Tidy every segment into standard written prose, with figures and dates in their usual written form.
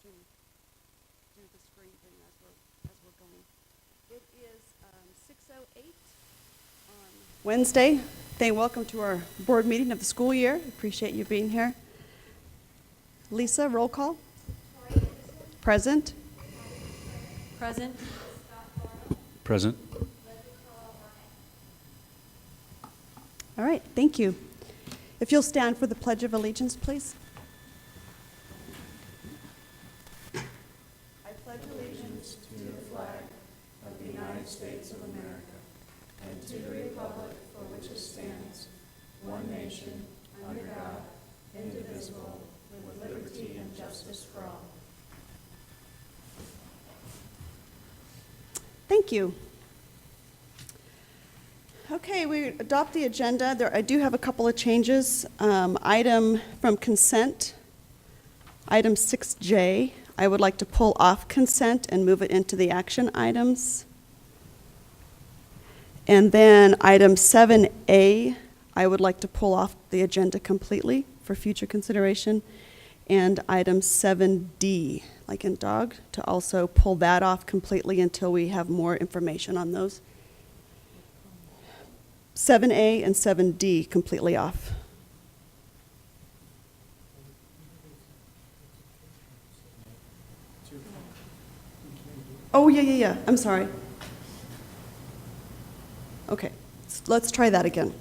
can do the screen thing as we're going. It is 6:08 on Wednesday. Welcome to our board meeting of the school year. Appreciate you being here. Lisa, roll call. Present. Present. Present. All right, thank you. If you'll stand for the Pledge of Allegiance, please. I pledge allegiance to the flag of the United States of America and to the republic for which it stands, one nation, under God, indivisible, with liberty and justice for all. Thank you. Okay, we adopt the agenda. I do have a couple of changes. Item from consent, item 6J, I would like to pull off consent and move it into the action items. And then item 7A, I would like to pull off the agenda completely for future consideration. And item 7D, like in dog, to also pull that off completely until we have more information on those. 7A and 7D completely off. Oh, yeah. I'm sorry. Okay, let's try that again.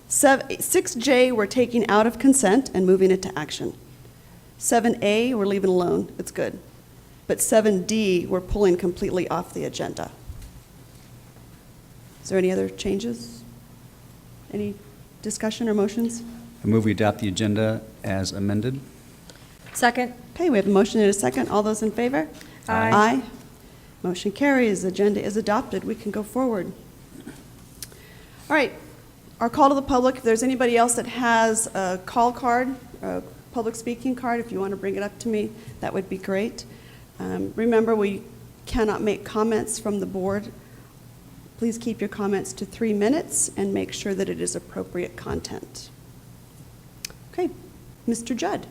6J, we're taking out of consent and moving it to action. 7A, we're leaving alone. It's good. But 7D, we're pulling completely off the agenda. Is there any other changes? Any discussion or motions? I move we adopt the agenda as amended. Second. Okay, we have a motion and a second. All those in favor? Aye. Aye. Motion carries. Agenda is adopted. We can go forward. All right. Our call to the public. If there's anybody else that has a call card, a public speaking card, if you want to bring it up to me, that would be great. Remember, we cannot make comments from the board. Please keep your comments to 3 minutes and make sure that it is appropriate content. Okay, Mr. Judd.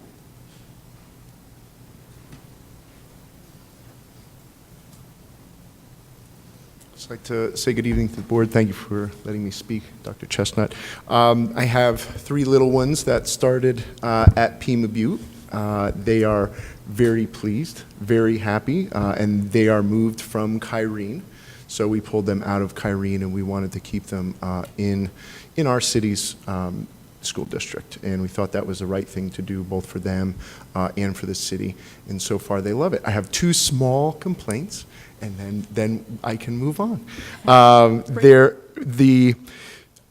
I'd like to say good evening to the board. Thank you for letting me speak, Dr. Chestnut. I have 3 little ones that started at Pima Butte. They are very pleased, very happy, and they are moved from Kyrene. So we pulled them out of Kyrene, and we wanted to keep them in our city's school district. And we thought that was the right thing to do, both for them and for the city. And so far, they love it. I have 2 small complaints, and then I can move on. I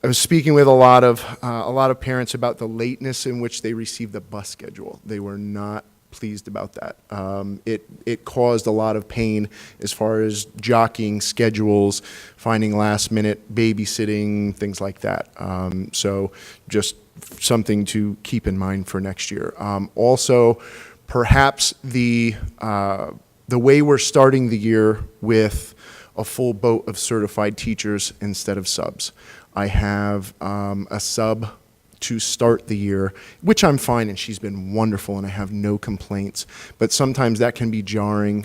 was speaking with a lot of parents about the lateness in which they received the bus schedule. They were not pleased about that. It caused a lot of pain as far as jockeying schedules, finding last minute babysitting, things like that. So just something to keep in mind for next year. Also, perhaps the way we're starting the year with a full boat of certified teachers instead of subs. I have a sub to start the year, which I'm fine, and she's been wonderful, and I have no complaints. But sometimes that can be jarring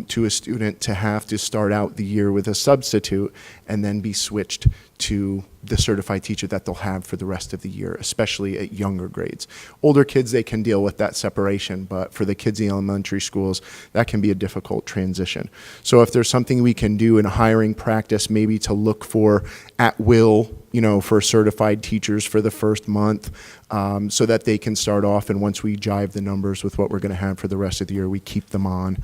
to a student to have to start out the year with a substitute and then be switched to the certified teacher that they'll have for the rest of the year, especially at younger grades. Older kids, they can deal with that separation, but for the kids in elementary schools, that can be a difficult transition. So if there's something we can do in hiring practice, maybe to look for at will, for certified teachers for the first month, so that they can start off, and once we jive the numbers with what we're going to have for the rest of the year, we keep them on,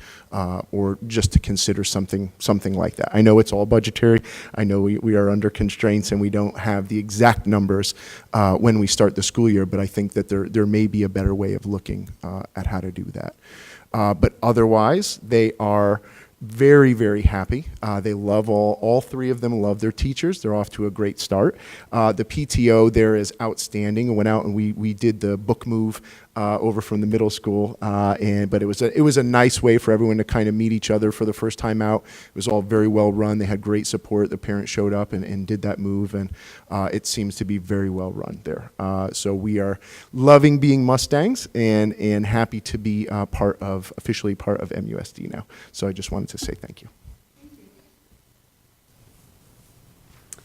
or just to consider something like that. I know it's all budgetary. I know we are under constraints, and we don't have the exact numbers when we start the school year, but I think that there may be a better way of looking at how to do that. But otherwise, they are very, very happy. They love all 3 of them love their teachers. They're off to a great start. The PTO there is outstanding. I went out and we did the book move over from the middle school, but it was a nice way for everyone to kind of meet each other for the first time out. It was all very well run. They had great support. The parents showed up and did that move, and it seems to be very well run there. So we are loving being Mustangs and happy to be officially part of MUSD now. So I just wanted to say thank you.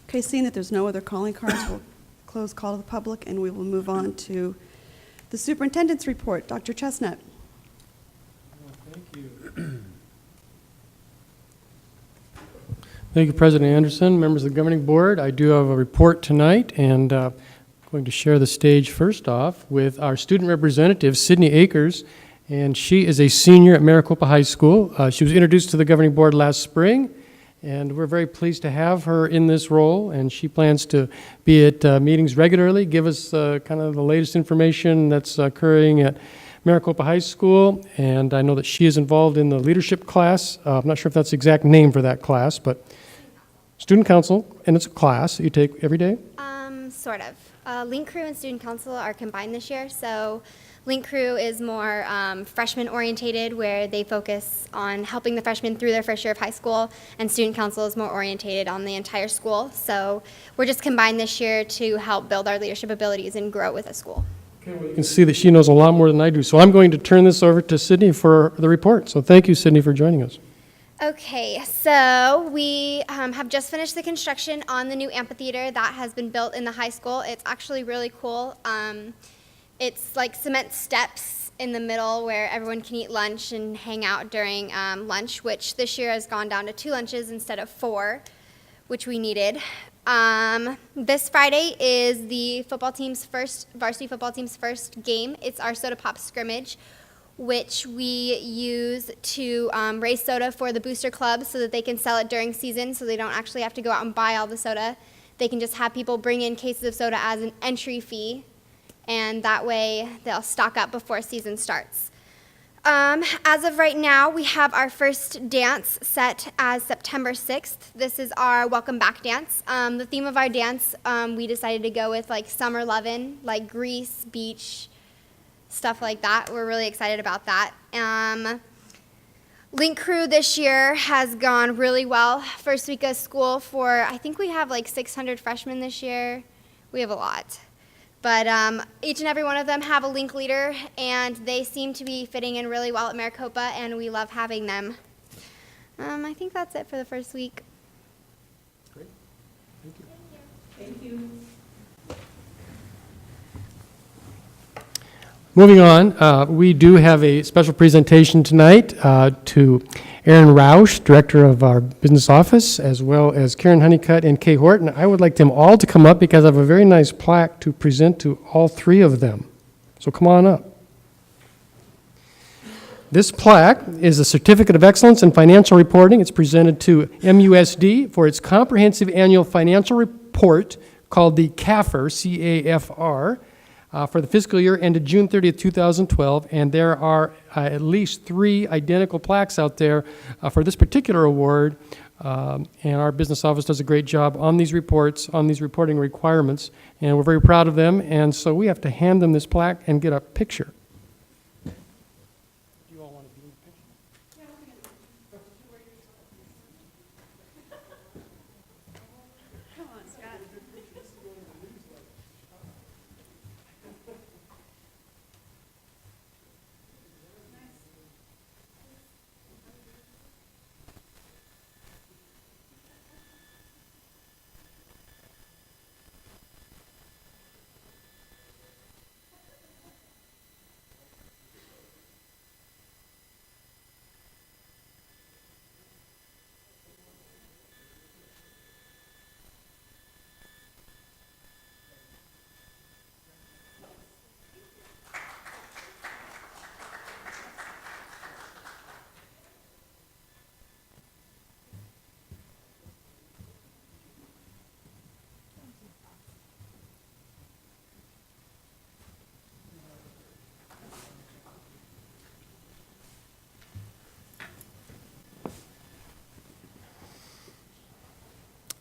Okay, seeing that there's no other calling cards, we'll close call to the public, and we will move on to the superintendent's report. Dr. Chestnut. Thank you. Thank you, President Anderson, members of the governing board. I do have a report tonight, and going to share the stage first off with our student representative, Sydney Akers, and she is a senior at Maricopa High School. She was introduced to the governing board last spring, and we're very pleased to have her in this role, and she plans to be at meetings regularly, give us kind of the latest information that's occurring at Maricopa High School, and I know that she is involved in the leadership class. I'm not sure if that's the exact name for that class, but student council, and it's a class that you take every day? Sort of. Link Crew and Student Council are combined this year, so Link Crew is more freshman orientated, where they focus on helping the freshmen through their first year of high school, and Student Council is more orientated on the entire school. So we're just combined this year to help build our leadership abilities and grow with the school. Okay, well, you can see that she knows a lot more than I do. So I'm going to turn this over to Sydney for the report. So thank you, Sydney, for joining us. Okay, so we have just finished the construction on the new amphitheater that has been built in the high school. It's actually really cool. It's like cement steps in the middle where everyone can eat lunch and hang out during lunch, which this year has gone down to 2 lunches instead of 4, which we needed. This Friday is the varsity football team's first game. It's our Soda Pop scrimmage, which we use to raise soda for the booster club so that they can sell it during season, so they don't actually have to go out and buy all the soda. They can just have people bring in cases of soda as an entry fee, and that way they'll stock up before season starts. As of right now, we have our first dance set as September 6th. This is our welcome back dance. The theme of our dance, we decided to go with like summer lovin', like Greece, beach, stuff like that. We're really excited about that. Link Crew this year has gone really well. First week of school I think we have like 600 freshmen this year. We have a lot. But each and every one of them have a Link leader, and they seem to be fitting in really well at Maricopa, and we love having them. I think that's it for the first week. Great. Thank you. Thank you. Moving on, we do have a special presentation tonight to Aaron Roush, Director of our Business Office, as well as Karen Honeycutt and Kay Horton. I would like them all to come up because I have a very nice plaque to present to all 3 of them. So come on up. This plaque is a Certificate of Excellence in Financial Reporting. It's presented to MUSD for its comprehensive annual financial report called the CAFR, C-A-F-R, for the fiscal year ended June 30th, 2012, and there are at least 3 identical plaques out there for this particular award, and our business office does a great job on these reports, on these reporting requirements, and we're very proud of them, and so we have to hand them this plaque and get a picture. Do you all want to be in the picture? Come on, Scott.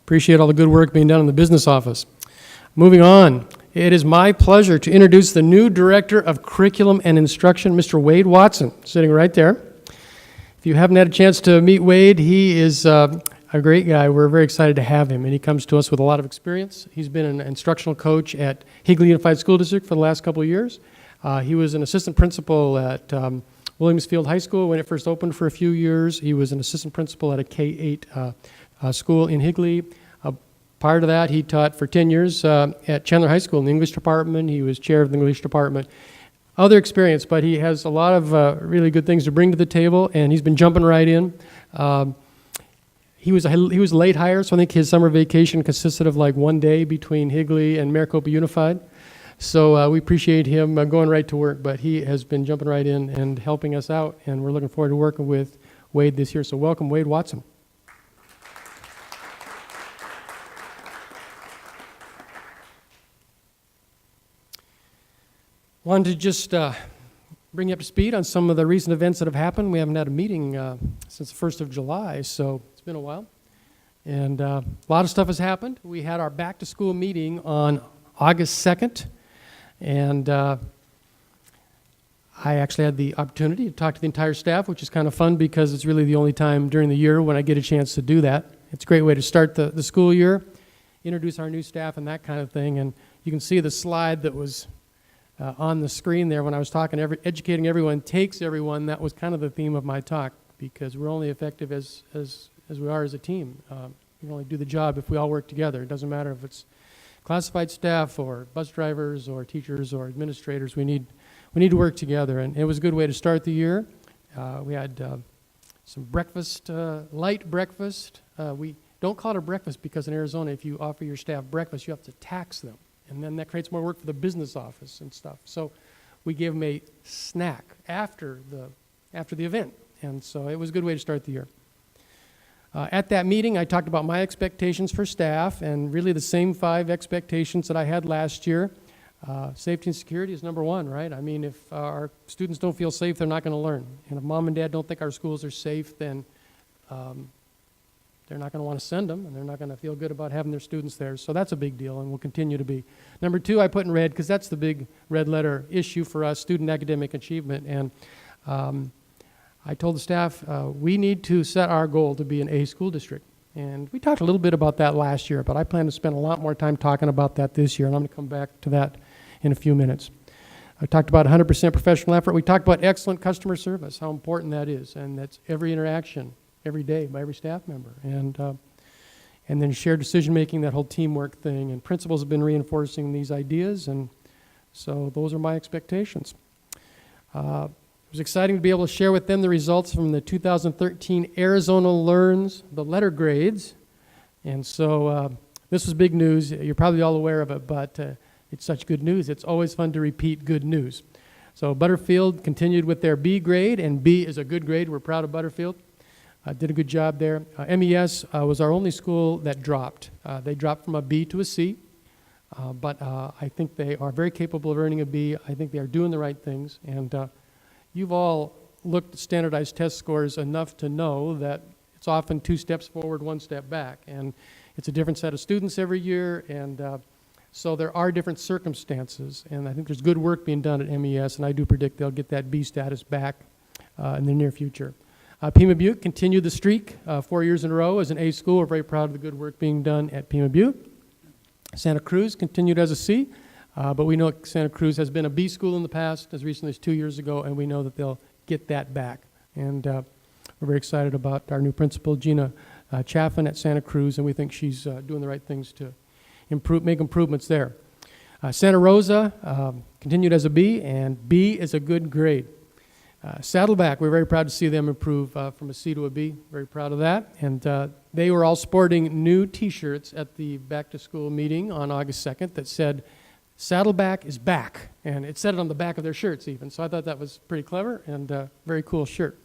Appreciate all the good work being done in the business office. Moving on, it is my pleasure to introduce the new Director of Curriculum and Instruction, Mr. Wade Watson, sitting right there. If you haven't had a chance to meet Wade, he is a great guy. We're very excited to have him, and he comes to us with a lot of experience. He's been an instructional coach at Higley Unified School District for the last couple of years. He was an assistant principal at Williamsfield High School when it first opened for a few years. He was an assistant principal at a K-8 school in Higley. Prior to that, he taught for 10 years at Chandler High School in the English department. He was chair of the English department. Other experience, but he has a lot of really good things to bring to the table, and he's been jumping right in. He was a late hire, so I think his summer vacation consisted of like one day between Higley and Maricopa Unified. So we appreciate him going right to work, but he has been jumping right in and helping us out, and we're looking forward to working with Wade this year. So welcome, Wade Watson. Wanted to just bring you up to speed on some of the recent events that have happened. We haven't had a meeting since the 1st of July, so it's been a while. And a lot of stuff has happened. We had our back-to-school meeting on August 2nd, and I actually had the opportunity to talk to the entire staff, which is kind of fun because it's really the only time during the year when I get a chance to do that. It's a great way to start the school year, introduce our new staff and that kind of thing. And you can see the slide that was on the screen there when I was talking, educating everyone takes everyone. That was kind of the theme of my talk, because we're only effective as we are as a team. We can only do the job if we all work together. It doesn't matter if it's classified staff or bus drivers or teachers or administrators. We need to work together, and it was a good way to start the year. We had some breakfast, light breakfast. We don't call it a breakfast because in Arizona, if you offer your staff breakfast, you have to tax them. And then that creates more work for the business office and stuff. So we gave them a snack after the event. And so it was a good way to start the year. At that meeting, I talked about my expectations for staff, and really the same 5 expectations that I had last year. Safety and security is number 1, right? I mean, if our students don't feel safe, they're not going to learn. And if mom and dad don't think our schools are safe, then they're not going to want to send them, and they're not going to feel good about having their students there. So that's a big deal, and will continue to be. Number 2, I put in red, because that's the big red letter issue for us, student academic achievement. And I told the staff, we need to set our goal to be an A school district. And we talked a little bit about that last year, but I plan to spend a lot more time talking about that this year, and I'm going to come back to that in a few minutes. I talked about 100% professional effort. We talked about excellent customer service, how important that is, and that's every interaction, every day by every staff member. And then shared decision-making, that whole teamwork thing. And principals have been reinforcing these ideas, and so those are my expectations. It was exciting to be able to share with them the results from the 2013 Arizona Learns, the letter grades. And so this was big news. You're probably all aware of it, but it's such good news. It's always fun to repeat good news. So Butterfield continued with their B grade, and B is a good grade. We're proud of Butterfield. Did a good job there. MES was our only school that dropped. They dropped from a B to a C, but I think they are very capable of earning a B. I think they are doing the right things, and you've all looked at standardized test scores enough to know that it's often 2 steps forward, 1 step back, and it's a different set of students every year, and so there are different circumstances, and I think there's good work being done at MES, and I do predict they'll get that B status back in the near future. Pima Butte continued the streak 4 years in a row as an A school. We're very proud of the good work being done at Pima Butte. Santa Cruz continued as a C, but we know Santa Cruz has been a B school in the past, as recently as 2 years ago, and we know that they'll get that back. And we're very excited about our new principal, Gina Chaffin at Santa Cruz, and we think she's doing the right things to make improvements there. Santa Rosa continued as a B, and B is a good grade. Saddleback, we're very proud to see them improve from a C to a B. Very proud of that. And they were all sporting new T-shirts at the back-to-school meeting on August 2nd that said, "Saddleback is back." And it said it on the back of their shirts even. So I thought that was pretty clever and very cool shirt.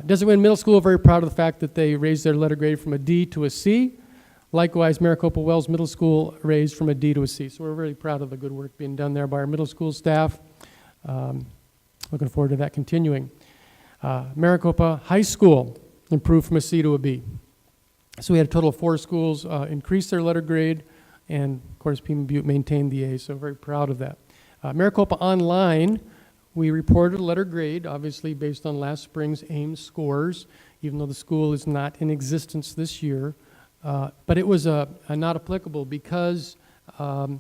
Desert Wind Middle School, very proud of the fact that they raised their letter grade from a D to a C. Likewise, Maricopa Wells Middle School raised from a D to a C. So we're really proud of the good work being done there by our middle school staff. Looking forward to that continuing. Maricopa High School improved from a C to a B. So we had a total of 4 schools increase their letter grade And of course, Pima Butte maintained the A, so very proud of that. Maricopa Online, we reported a letter grade, obviously based on last spring's AIMS scores, even though the school is not in existence this year. But it was not applicable because the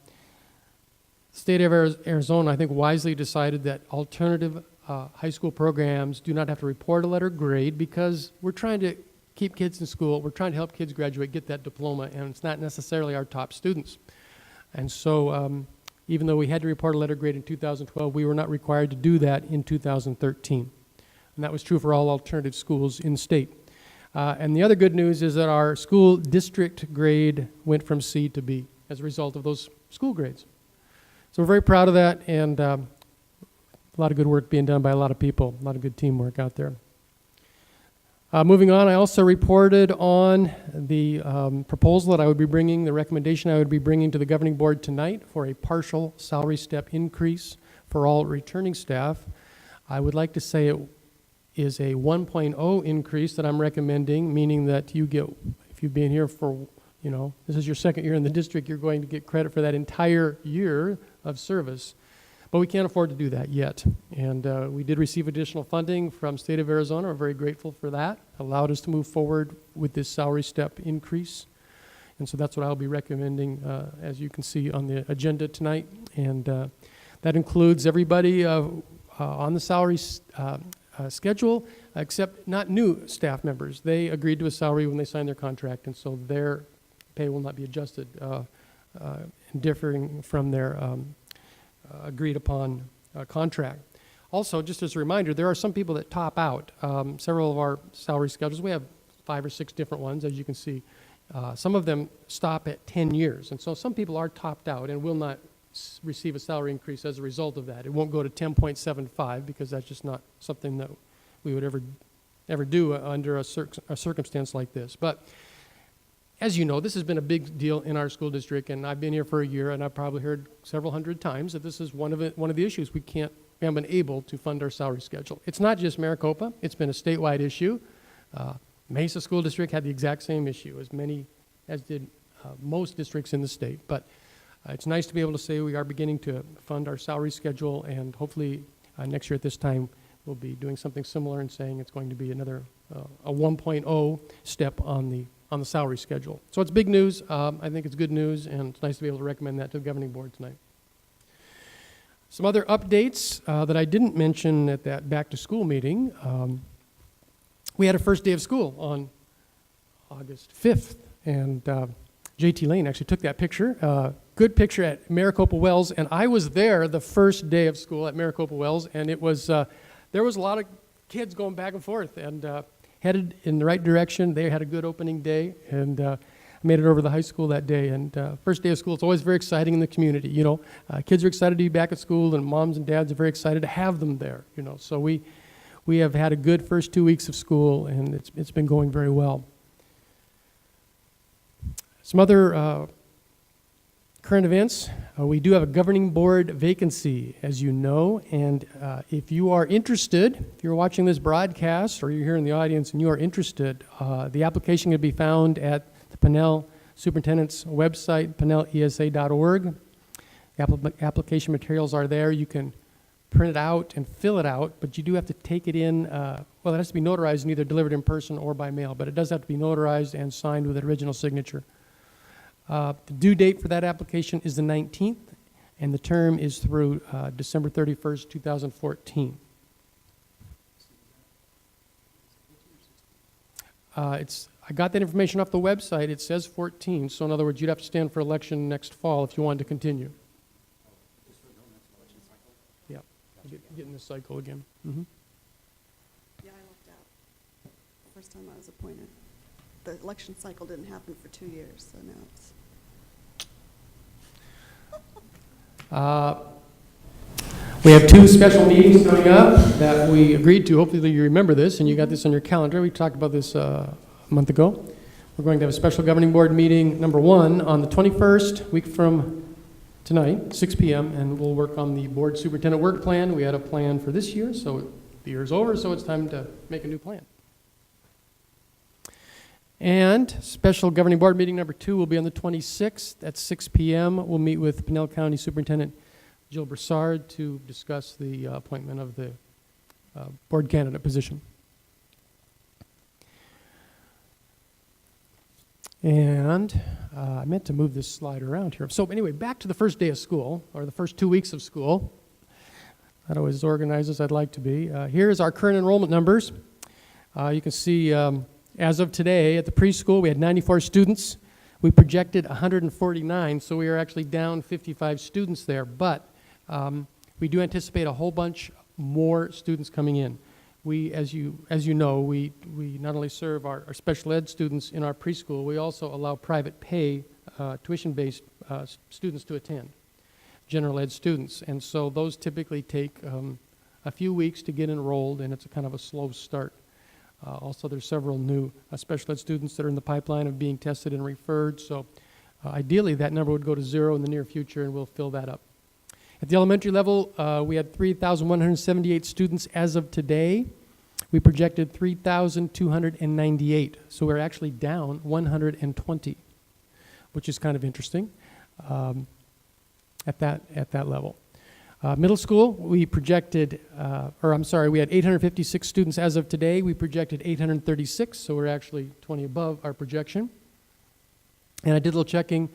state of Arizona, I think, wisely decided that alternative high school programs do not have to report a letter grade because we're trying to keep kids in school. We're trying to help kids graduate, get that diploma, and it's not necessarily our top students. And so even though we had to report a letter grade in 2012, we were not required to do that in 2013. And that was true for all alternative schools in the state. And the other good news is that our school district grade went from C to B as a result of those school grades. So we're very proud of that, and a lot of good work being done by a lot of people, a lot of good teamwork out there. Moving on, I also reported on the proposal that I would be bringing, the recommendation I would be bringing to the governing board tonight for a partial salary step increase for all returning staff. I would like to say it is a 1.0 increase that I'm recommending, meaning that you get, if you've been here for, this is your second year in the district, you're going to get credit for that entire year of service. But we can't afford to do that yet. And we did receive additional funding from state of Arizona. We're very grateful for that. Allowed us to move forward with this salary step increase. And so that's what I'll be recommending, as you can see on the agenda tonight. And that includes everybody on the salary schedule, except not new staff members. They agreed to a salary when they signed their contract, and so their pay will not be adjusted, differing from their agreed upon contract. Also, just as a reminder, there are some people that top out. Several of our salary schedules, we have 5 or 6 different ones, as you can see. Some of them stop at 10 years, and so some people are topped out and will not receive a salary increase as a result of that. It won't go to 10.75 because that's just not something that we would ever do under a circumstance like this. But as you know, this has been a big deal in our school district, and I've been here for a year, and I've probably heard several hundred times that this is one of the issues. We haven't been able to fund our salary schedule. It's not just Maricopa. It's been a statewide issue. Mesa School District had the exact same issue as did most districts in the state. But it's nice to be able to say we are beginning to fund our salary schedule, and hopefully next year at this time we'll be doing something similar and saying it's going to be another a 1.0 step on the salary schedule. So it's big news. I think it's good news, and it's nice to be able to recommend that to the governing board tonight. Some other updates that I didn't mention at that back-to-school meeting. We had a first day of school on August 5th, and J.T. Lane actually took that picture. Good picture at Maricopa Wells, and I was there the first day of school at Maricopa Wells, and it was there was a lot of kids going back and forth, and headed in the right direction. They had a good opening day, and I made it over to the high school that day. And first day of school, it's always very exciting in the community. Kids are excited to be back at school, and moms and dads are very excited to have them there. So we have had a good first 2 weeks of school, and it's been going very well. Some other current events. We do have a governing board vacancy, as you know, and if you are interested, if you're watching this broadcast or you're here in the audience and you are interested, the application can be found at the Pinnell Superintendent's website, pinnellesa.org. The application materials are there. You can print it out and fill it out, but you do have to take it in, well, it has to be notarized and either delivered in person or by mail, but it does have to be notarized and signed with an original signature. The due date for that application is the 19th, and the term is through December 31st, 2014. I got that information off the website. It says 14, so in other words, you'd have to stand for election next fall if you wanted to continue. Yeah, get in this cycle again. Mm-hmm. Yeah, I lucked out. First time I was appointed. The election cycle didn't happen for 2 years, so now it's... We have 2 special meetings coming up that we agreed to. Hopefully you remember this, and you got this on your calendar. We talked about this a month ago. We're going to have a special governing board meeting, number 1, on the 21st, week from tonight, 6 p.m., and we'll work on the board superintendent work plan. We had a plan for this year, so the year's over, so it's time to make a new plan. And special governing board meeting number 2 will be on the 26th at 6 p.m. We'll meet with Pinell County Superintendent Jill Broussard to discuss the appointment of the board candidate position. And I meant to move this slide around here. So anyway, back to the first day of school, or the first 2 weeks of school. Not always as organized as I'd like to be. Here is our current enrollment numbers. You can see as of today at the preschool, we had 94 students. We projected 149, so we are actually down 55 students there. But we do anticipate a whole bunch more students coming in. We, as you know, we not only serve our special ed students in our preschool, we also allow private pay tuition-based students to attend, general ed students. And so those typically take a few weeks to get enrolled, and it's a kind of a slow start. Also, there's several new special ed students that are in the pipeline of being tested and referred. So ideally, that number would go to 0 in the near future, and we'll fill that up. At the elementary level, we had 3,178 students as of today. We projected 3,298, so we're actually down 120, which is kind of interesting at that level. Middle school, we projected, we had 856 students as of today. We projected 836, so we're actually 20 above our projection. And I did a little checking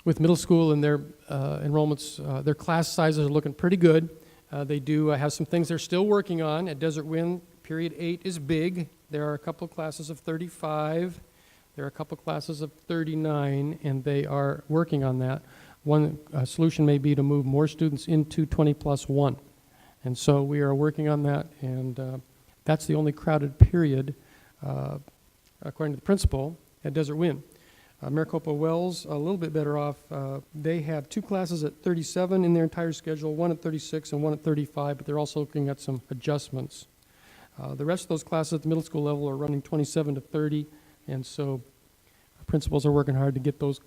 with middle school and their enrollments. Their class sizes are looking pretty good. They do have some things they're still working on. At Desert Wind, period 8 is big. There are a couple of classes of 35. There are a couple of classes of 39, and they are working on that. One solution may be to move more students into 20+1. And so we are working on that, and that's the only crowded period, according to the principal, at Desert Wind. Maricopa Wells, a little bit better off. They have 2 classes at 37 in their entire schedule, 1 at 36 and 1 at 35, but they're also looking at some adjustments. The rest of those classes at the middle school level are running 27 to 30, and so principals are working hard to get those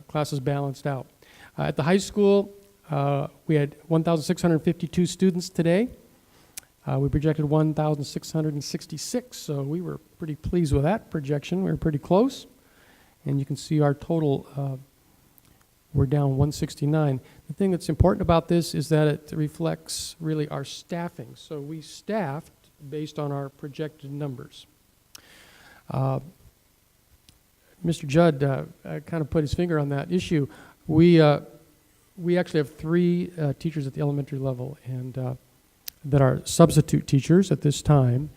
classes balanced out. At the high school, we had 1,652 students today. We projected 1,666, so we were pretty pleased with that projection. We were pretty close. And you can see our total, we're down 169. The thing that's important about this is that it reflects really our staffing. So we staffed based on our projected numbers. Mr. Judd kind of put his finger on that issue. We actually have 3 teachers at the elementary level and that are substitute teachers at this time.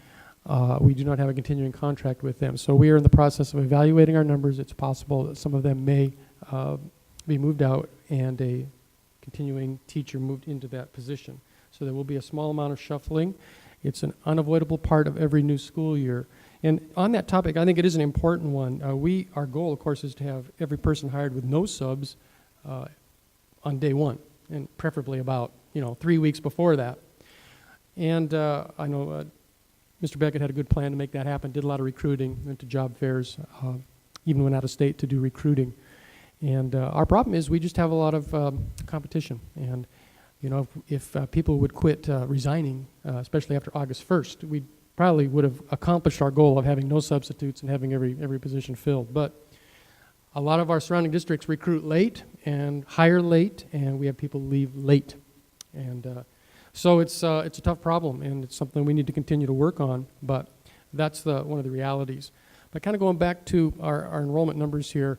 We do not have a continuing contract with them. So we are in the process of evaluating our numbers. It's possible that some of them may be moved out and a continuing teacher moved into that position. So there will be a small amount of shuffling. It's an unavoidable part of every new school year. And on that topic, I think it is an important one. Our goal, of course, is to have every person hired with no subs on day 1, and preferably about 3 weeks before that. And I know Mr. Beckett had a good plan to make that happen, did a lot of recruiting, went to job fairs, even went out of state to do recruiting. And our problem is we just have a lot of competition. And, if people would quit resigning, especially after August 1st, we probably would have accomplished our goal of having no substitutes and having every position filled. But a lot of our surrounding districts recruit late and hire late, and we have people leave late. And so it's a tough problem, and it's something we need to continue to work on, but that's one of the realities. But kind of going back to our enrollment numbers here,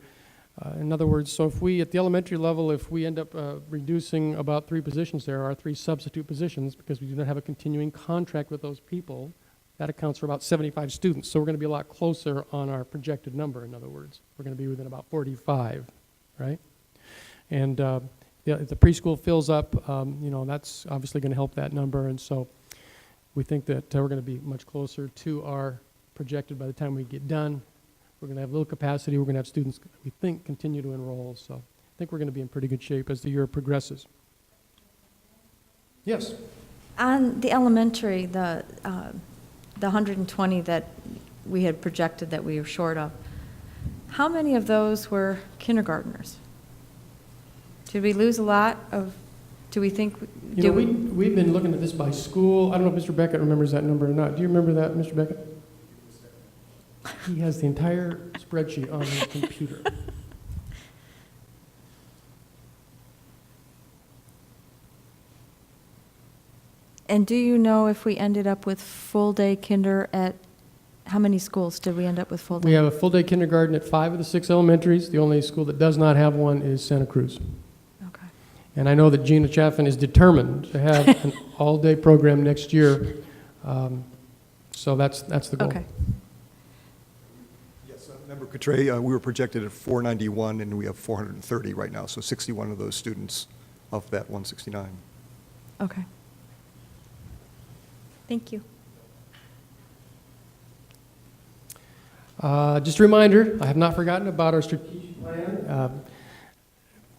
in other words, so if we, at the elementary level, if we end up reducing about 3 positions there, our 3 substitute positions, because we do not have a continuing contract with those people, that accounts for about 75 students. So we're going to be a lot closer on our projected number, in other words. We're going to be within about 45, right? And if the preschool fills up, that's obviously going to help that number. And so we think that we're going to be much closer to our projected by the time we get done. We're going to have a little capacity. We're going to have students, we think, continue to enroll. So I think we're going to be in pretty good shape as the year progresses. Yes? On the elementary, the 120 that we had projected that we were short of, how many of those were kindergartners? Did we lose a lot of, do we think? We've been looking at this by school. I don't know if Mr. Beckett remembers that number or not. Do you remember that, Mr. Beckett? He has the entire spreadsheet on his computer. And do you know if we ended up with full-day kinder at, how many schools did we end up with full-day? We have a full-day kindergarten at 5 of the 6 elementaries. The only school that does not have one is Santa Cruz. Okay. And I know that Gina Chaffin is determined to have an all-day program next year. So that's the goal. Okay. Yes, Member Coutray, we were projected at 491, and we have 430 right now, so 61 of those students of that 169. Okay. Thank you. Just a reminder, I have not forgotten about our strategic plan.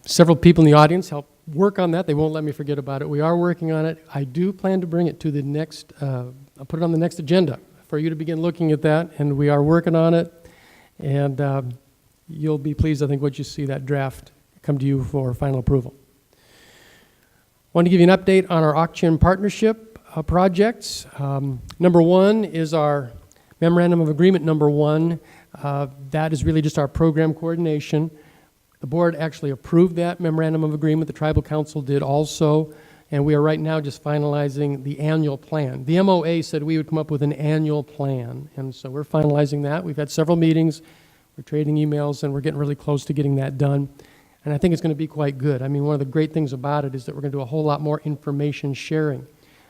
Several people in the audience helped work on that. They won't let me forget about it. We are working on it. I do plan to bring it to the next, I'll put it on the next agenda for you to begin looking at that, and we are working on it. And you'll be pleased, I think, what you see that draft come to you for final approval. I want to give you an update on our Auction partnership projects. Number one is our Memorandum of Agreement number 1. That is really just our program coordination. The board actually approved that Memorandum of Agreement. The Tribal Council did also. And we are right now just finalizing the annual plan. The MOA said we would come up with an annual plan. And so we're finalizing that. We've had several meetings. We're trading emails, and we're getting really close to getting that done. And I think it's going to be quite good. I mean, one of the great things about it is that we're going to do a whole lot more information sharing.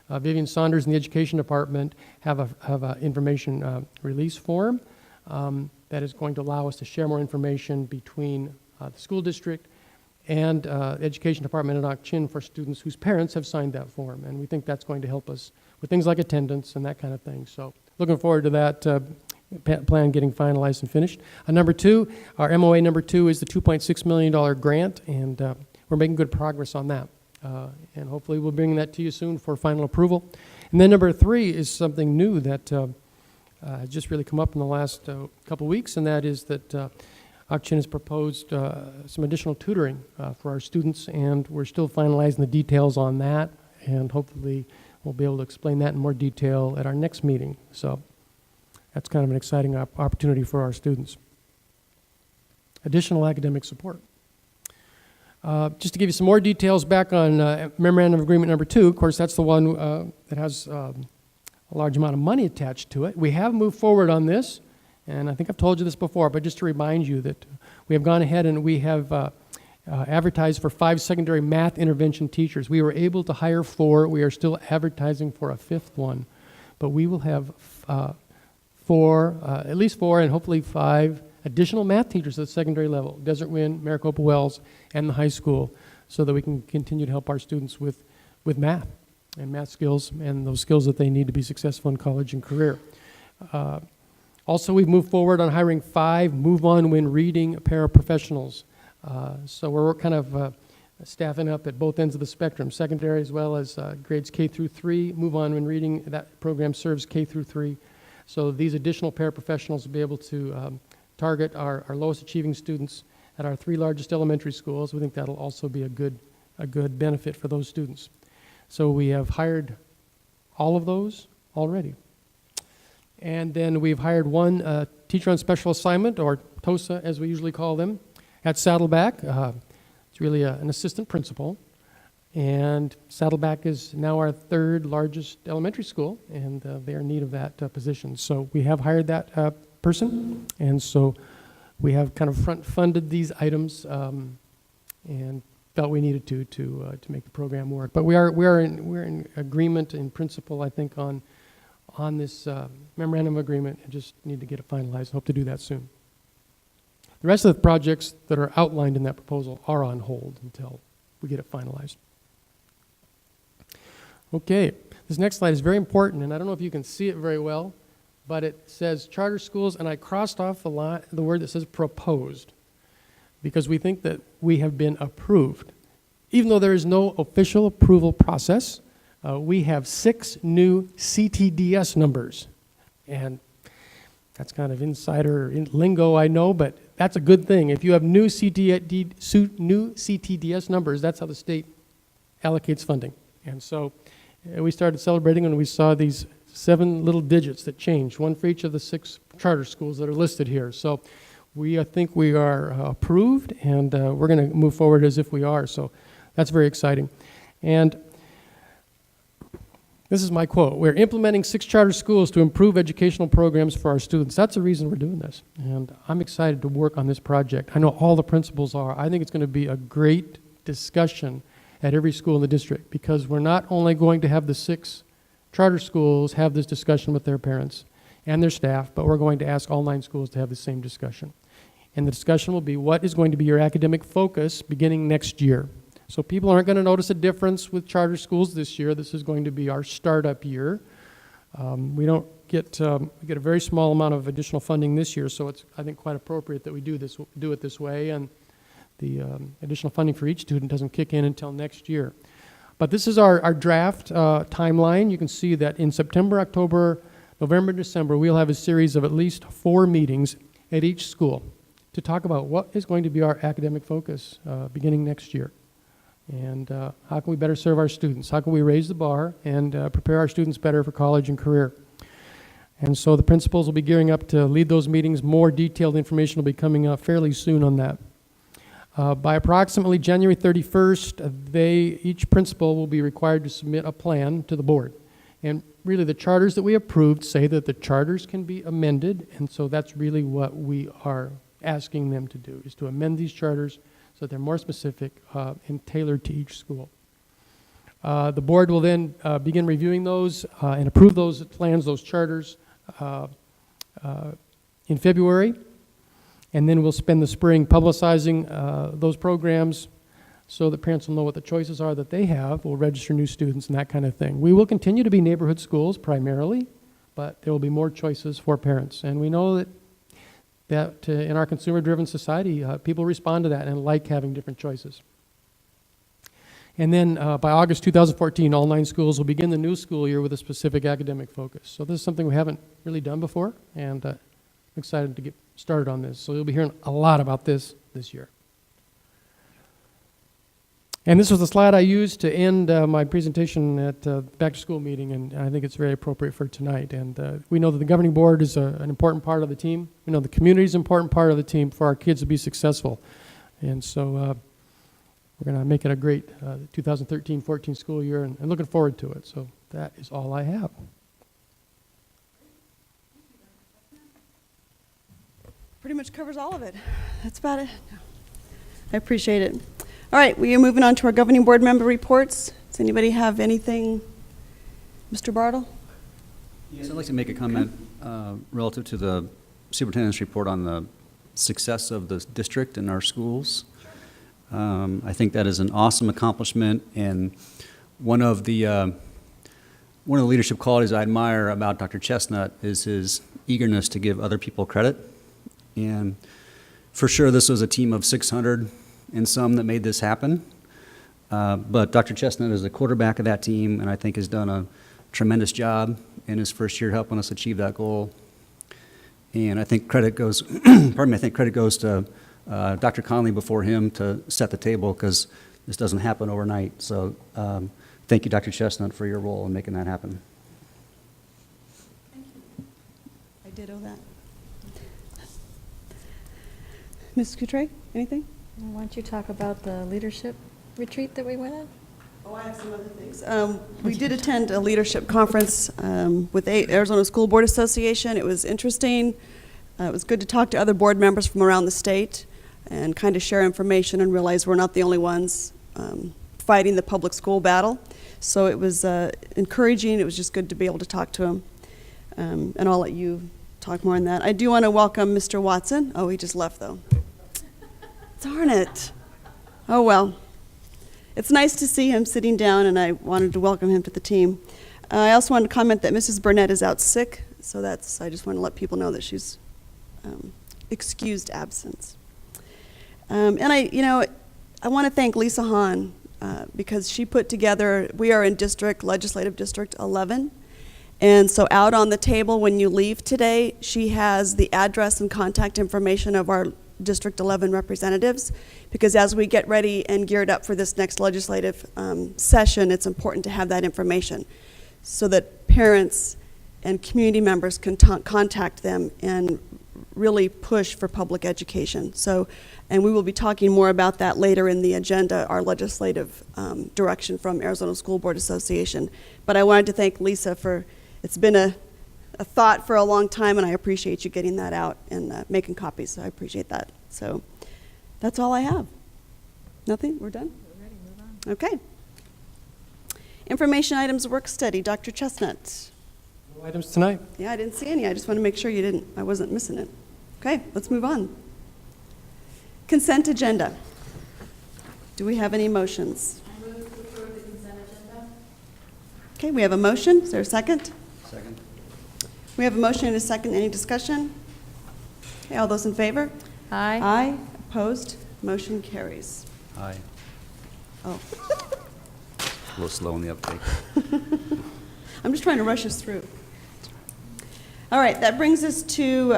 Vivian Saunders in the Education Department have a information release form that is going to allow us to share more information between the school district and the Education Department at Auction for students whose parents have signed that form. And we think that's going to help us with things like attendance and that kind of thing. So looking forward to that plan getting finalized and finished. Number 2, our MOA number 2 is the $2.6 million grant, and we're making good progress on that. And hopefully we'll bring that to you soon for final approval. And then number 3 is something new that has just really come up in the last couple weeks, and that is that Auction has proposed some additional tutoring for our students, and we're still finalizing the details on that, and hopefully we'll be able to explain that in more detail at our next meeting. So that's kind of an exciting opportunity for our students. Additional academic support. Just to give you some more details back on Memorandum of Agreement number 2, of course, that's the one that has a large amount of money attached to it. We have moved forward on this, and I think I've told you this before, but just to remind you that we have gone ahead and we have advertised for 5 secondary math intervention teachers. We were able to hire 4. We are still advertising for a 5th one, but we will have 4, at least 4, and hopefully 5 additional math teachers at the secondary level, Desert Wind, Maricopa Wells, and the high school, so that we can continue to help our students with math and math skills and those skills that they need to be successful in college and career. Also, we've moved forward on hiring 5 Move On When Reading paraprofessionals. So we're kind of staffing up at both ends of the spectrum, secondary as well as grades K through 3. Move On When Reading, that program serves K through 3. So these additional paraprofessionals will be able to target our lowest achieving students at our 3 largest elementary schools. We think that'll also be a good benefit for those students. So we have hired all of those already. And then we've hired 1 teacher on special assignment, or TOSA as we usually call them, at Saddleback. It's really an assistant principal. And Saddleback is now our 3rd largest elementary school, and they are in need of that position. So we have hired that person, and so we have kind of front-funded these items and felt we needed to make the program work. But we're in agreement in principle, I think, on this memorandum of agreement, and just need to get it finalized. Hope to do that soon. The rest of the projects that are outlined in that proposal are on hold until we get it finalized. Okay, this next slide is very important, and I don't know if you can see it very well, but it says charter schools, and I crossed off the word that says proposed, because we think that we have been approved. Even though there is no official approval process, we have 6 new CTDS numbers. And that's kind of insider lingo, I know, but that's a good thing. If you have new CTDS numbers, that's how the state allocates funding. And so we started celebrating when we saw these 7 little digits that changed, 1 for each of the 6 charter schools that are listed here. So I think we are approved, and we're going to move forward as if we are. So that's very exciting. And this is my quote: "We're implementing 6 charter schools to improve educational programs for our students." That's the reason we're doing this. And I'm excited to work on this project. I know all the principals are. I think it's going to be a great discussion at every school in the district, because we're not only going to have the 6 charter schools have this discussion with their parents and their staff, but we're going to ask all 9 schools to have the same discussion. And the discussion will be, what is going to be your academic focus beginning next year? So people aren't going to notice a difference with charter schools this year. This is going to be our startup year. We get a very small amount of additional funding this year, so it's, I think, quite appropriate that we do it this way, and the additional funding for each student doesn't kick in until next year. But this is our draft timeline. You can see that in September, October, November, December, we'll have a series of at least 4 meetings at each school to talk about what is going to be our academic focus beginning next year. And how can we better serve our students? How can we raise the bar and prepare our students better for college and career? And so the principals will be gearing up to lead those meetings. More detailed information will be coming up fairly soon on that. By approximately January 31st, each principal will be required to submit a plan to the board. And really the charters that we approved say that the charters can be amended, and so that's really what we are asking them to do, is to amend these charters so that they're more specific and tailored to each school. The board will then begin reviewing those and approve those plans, those charters, in February. And then we'll spend the spring publicizing those programs so that parents will know what the choices are that they have. We'll register new students and that kind of thing. We will continue to be neighborhood schools primarily, but there will be more choices for parents. And we know that in our consumer-driven society, people respond to that and like having different choices. And then by August 2014, all 9 schools will begin the new school year with a specific academic focus. So this is something we haven't really done before, and I'm excited to get started on this. So you'll be hearing a lot about this year. And this was the slide I used to end my presentation at the back-to-school meeting, and I think it's very appropriate for tonight. And we know that the governing board is an important part of the team. We know the community is an important part of the team for our kids to be successful. And so we're going to make it a great 2013-14 school year, and looking forward to it. So that is all I have. Pretty much covers all of it. That's about it. I appreciate it. All right, we are moving on to our governing board member reports. Does anybody have anything? Mr. Bartle? Yes, I'd like to make a comment relative to the superintendent's report on the success of the district and our schools. I think that is an awesome accomplishment, and one of the leadership qualities I admire about Dr. Chestnut is his eagerness to give other people credit. And for sure, this was a team of 600 and some that made this happen. But Dr. Chestnut is the quarterback of that team, and I think has done a tremendous job in his first year helping us achieve that goal. And I think credit goes, I think credit goes to Dr. Conley before him to set the table, because this doesn't happen overnight. So thank you, Dr. Chestnut, for your role in making that happen. Thank you. I ditto that. Ms. Coutre, anything? Why don't you talk about the leadership retreat that we went on? Oh, I have some other things. We did attend a leadership conference with Arizona School Board Association. It was interesting. It was good to talk to other board members from around the state and kind of share information and realize we're not the only ones fighting the public school battle. So it was encouraging. It was just good to be able to talk to them. And I'll let you talk more on that. I do want to welcome Mr. Watson. Oh, he just left, though. Darn it. Oh, well. It's nice to see him sitting down, and I wanted to welcome him to the team. I also wanted to comment that Mrs. Burnett is out sick, so I just want to let people know that she's excused absence. And I want to thank Lisa Hahn because she put together, we are in legislative district 11, and so out on the table when you leave today, she has the address and contact information of our District 11 representatives, because as we get ready and geared up for this next legislative session, it's important to have that information so that parents and community members can contact them and really push for public education. So, and we will be talking more about that later in the agenda, our legislative direction from Arizona School Board Association. But I wanted to thank Lisa for, it's been a thought for a long time, and I appreciate you getting that out and making copies, so I appreciate that. So that's all I have. Nothing? We're done? We're ready, move on. Okay. Information items work study, Dr. Chestnut. No items tonight. Yeah, I didn't see any. I just want to make sure I wasn't missing it. Okay, let's move on. Consent agenda. Do we have any motions? I move to approve the consent agenda. Okay, we have a motion. Is there a second? Second. We have a motion and a second. Any discussion? Okay, all those in favor? Aye. Aye. Opposed? Motion carries. Aye. Oh, A little slow in the uptake. I'm just trying to rush us through. All right, that brings us to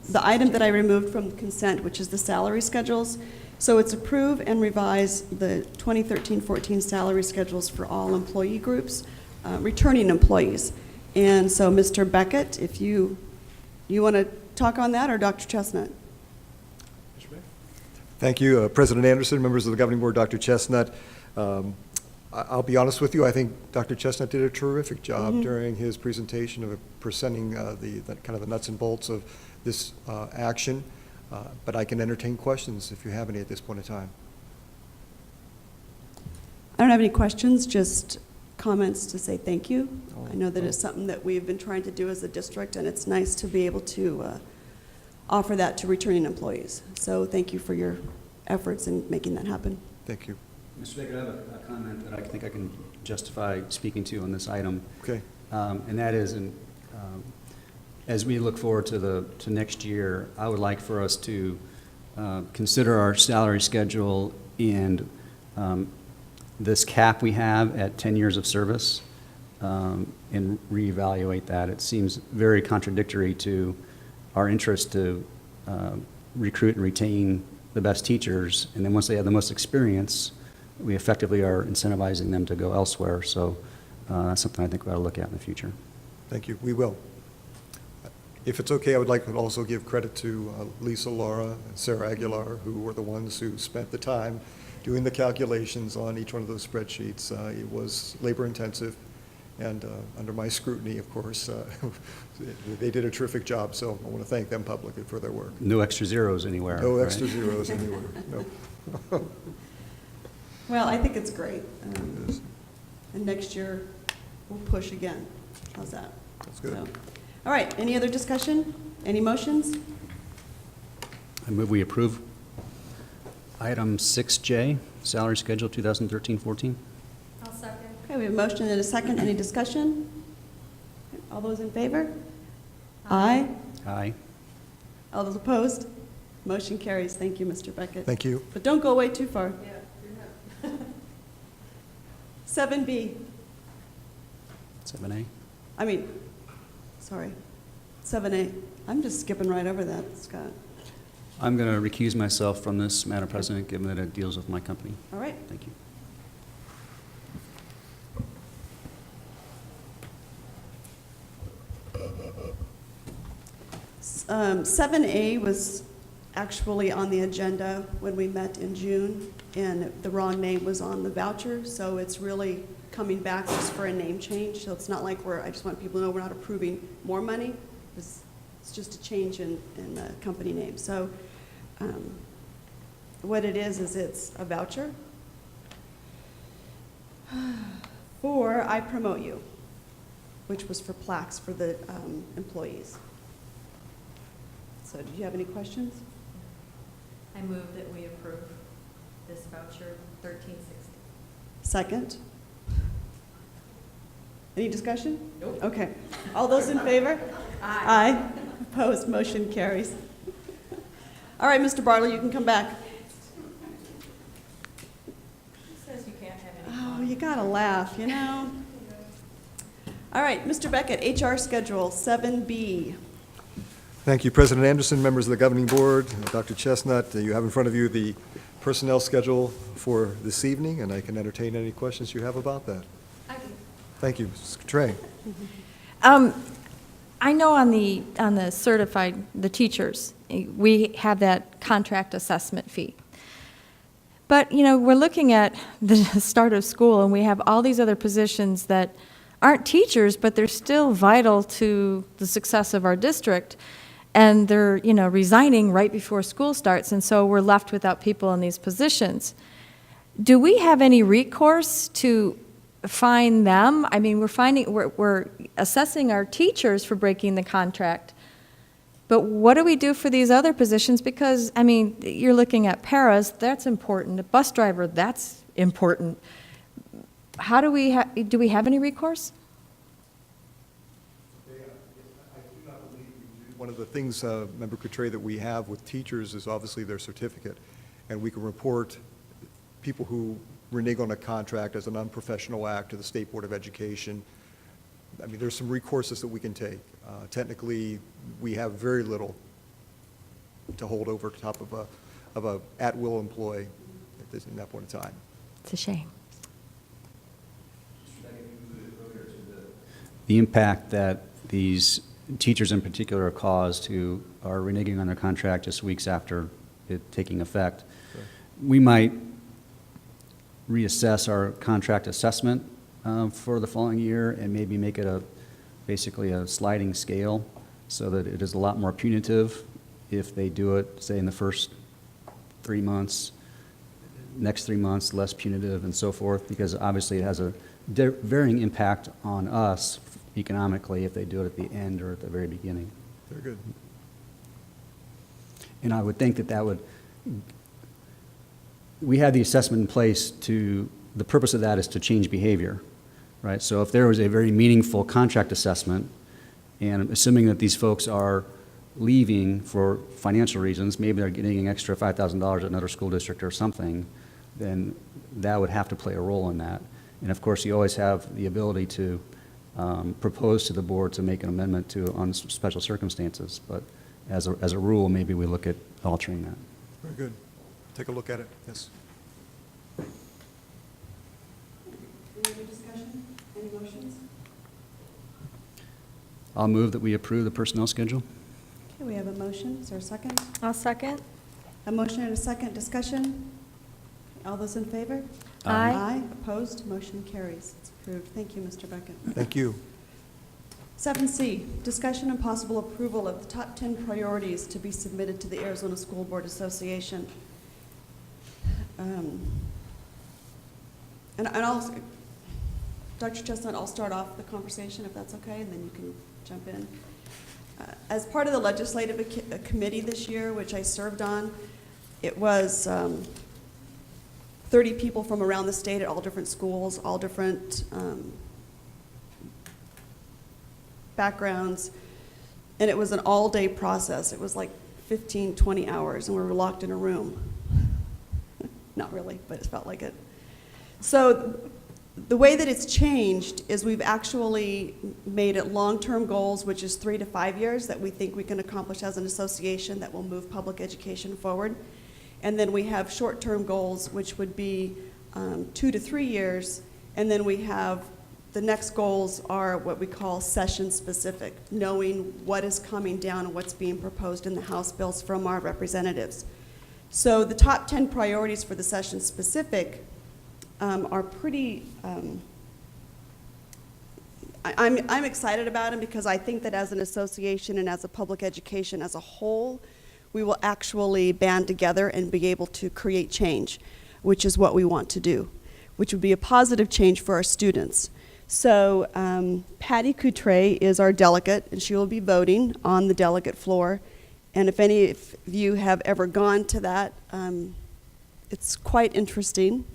the item that I removed from consent, which is the salary schedules. So it's approve and revise the 2013-14 salary schedules for all employee groups, returning employees. And so, Mr. Beckett, if you want to talk on that, or Dr. Chestnut? Thank you, President Anderson, members of the governing board, Dr. Chestnut. I'll be honest with you, I think Dr. Chestnut did a terrific job during his presentation of presenting the kind of the nuts and bolts of this action, but I can entertain questions if you have any at this point in time. I don't have any questions, just comments to say thank you. Oh, I know that it's something that we've been trying to do as a district, and it's nice to be able to offer that to returning employees. So thank you for your efforts in making that happen. Thank you. Mr. Baker, I have a comment that I think I can justify speaking to on this item. Okay. And that is, as we look forward to next year, I would like for us to consider our salary schedule and this cap we have at 10 years of service and reevaluate that. It seems very contradictory to our interest to recruit and retain the best teachers, and then once they have the most experience, we effectively are incentivizing them to go elsewhere. So that's something I think we ought to look at in the future. Thank you. We will. If it's okay, I would like to also give credit to Lisa, Laura, and Sarah Aguilar, who were the ones who spent the time doing the calculations on each one of those spreadsheets. It was labor-intensive, and under my scrutiny, of course, they did a terrific job, so I want to thank them publicly for their work. No extra zeros anywhere. No right? extra zeros anywhere. No. Well, I think it's great. It is. And next year, we'll push again. How's that? That's good. So, all right, any other discussion? Any motions? I move we approve item 6J, salary schedule 2013-14. I'll second. Okay, we have a motion and a second. Any discussion? All those in favor? Aye. Aye. All those opposed? Motion carries. Thank you, Mr. Beckett. Thank you. But don't go away too far. 7B. 7A. I mean, sorry, 7A. I'm just skipping right over that, Scott. I'm going to recuse myself from this, Madam President, given that it deals with my company. All right. Thank you. 7A was actually on the agenda when we met in June, and the wrong name was on the voucher, so it's really coming back just for a name change. So it's not like I just want people to know we're not approving more money. It's just a change in the company name. So what it is it's a voucher for I Promote You, which was for plaques for the employees. So do you have any questions? I move that we approve this voucher 1360. Second? Any discussion? Nope. Okay. All those in favor? Aye. Aye. Opposed? Motion carries. All right, Mr. Bartley, you can come back. Who says you can't have any Oh, fun? you gotta laugh, you know? All right, Mr. Beckett, HR schedule 7B. Thank you, President Anderson, members of the governing board, Dr. Chestnut. You have in front of you the personnel schedule for this evening, and I can entertain any questions you have about that. I can. Thank you, Mrs. Trey. I know on the certified, the teachers, we have that contract assessment fee. But, you know, we're looking at the start of school, and we have all these other positions that aren't teachers, but they're still vital to the success of our district. And they're, you know, resigning right before school starts, and so we're left without people in these positions. Do we have any recourse to find them? I mean, we're assessing our teachers for breaking the contract, but what do we do for these other positions? Because, I mean, you're looking at paras, that's important. A bus driver, that's important. How do we have any recourse? One of the things, Member Coutray, that we have with teachers is obviously their certificate, and we can report people who renege on a contract as an unprofessional act to the State Board of Education. I mean, there's some recourses that we can take. Technically, we have very little to hold over top of a at-will employee at that point in time. It's a shame. The impact that these teachers in particular are caused who are reneging on their contract just weeks after it taking effect. Sure. We might reassess our contract assessment for the following year and maybe make it basically a sliding scale so that it is a lot more punitive if they do it, say, in the first 3 months, next 3 months, less punitive and so forth, because obviously it has a varying impact on us economically if they do it at the end or at the very beginning. Very good. And I would think that we have the assessment in place the purpose of that is to change behavior, right? So if there was a very meaningful contract assessment, and assuming that these folks are leaving for financial reasons, maybe they're getting an extra $5,000 at another school district or something, then that would have to play a role in that. And of course, you always have the ability to propose to the board to make an amendment on special circumstances, but as a rule, maybe we look at altering that. Very good. Take a look at it, yes. Any other discussion? Any motions? I'll move that we approve the personnel schedule. Okay, we have a motion. Is there a second? I'll second. A motion and a second. Discussion? All those in favor? Aye. Aye. Opposed? Motion carries. It's approved. Thank you, Mr. Beckett. Thank you. 7C, discussion and possible approval of the top 10 priorities to be submitted to the Arizona School Board Association. And I'll, Dr. Chestnut, I'll start off the conversation if that's okay, and then you can jump in. As part of the legislative committee this year, which I served on, it was 30 people from around the state at all different schools, all different backgrounds, and it was an all-day process. It was like 15, 20 hours, and we were locked in a room. Not really, but it felt like it. So the way that it's changed is we've actually made it long-term goals, which is 3 to 5 years, that we think we can accomplish as an association that will move public education forward. And then we have short-term goals, which would be 2 to 3 years, and then we have the next goals are what we call session-specific, knowing what is coming down and what's being proposed in the House bills from our representatives. So the top 10 priorities for the session-specific are pretty, I'm excited about them because I think that as an association and as a public education as a whole, we will actually band together and be able to create change, which is what we want to do, which would be a positive change for our students. So Patty Coutray is our delegate, and she will be voting on the delegate floor. And if any of you have ever gone to that, it's quite interesting.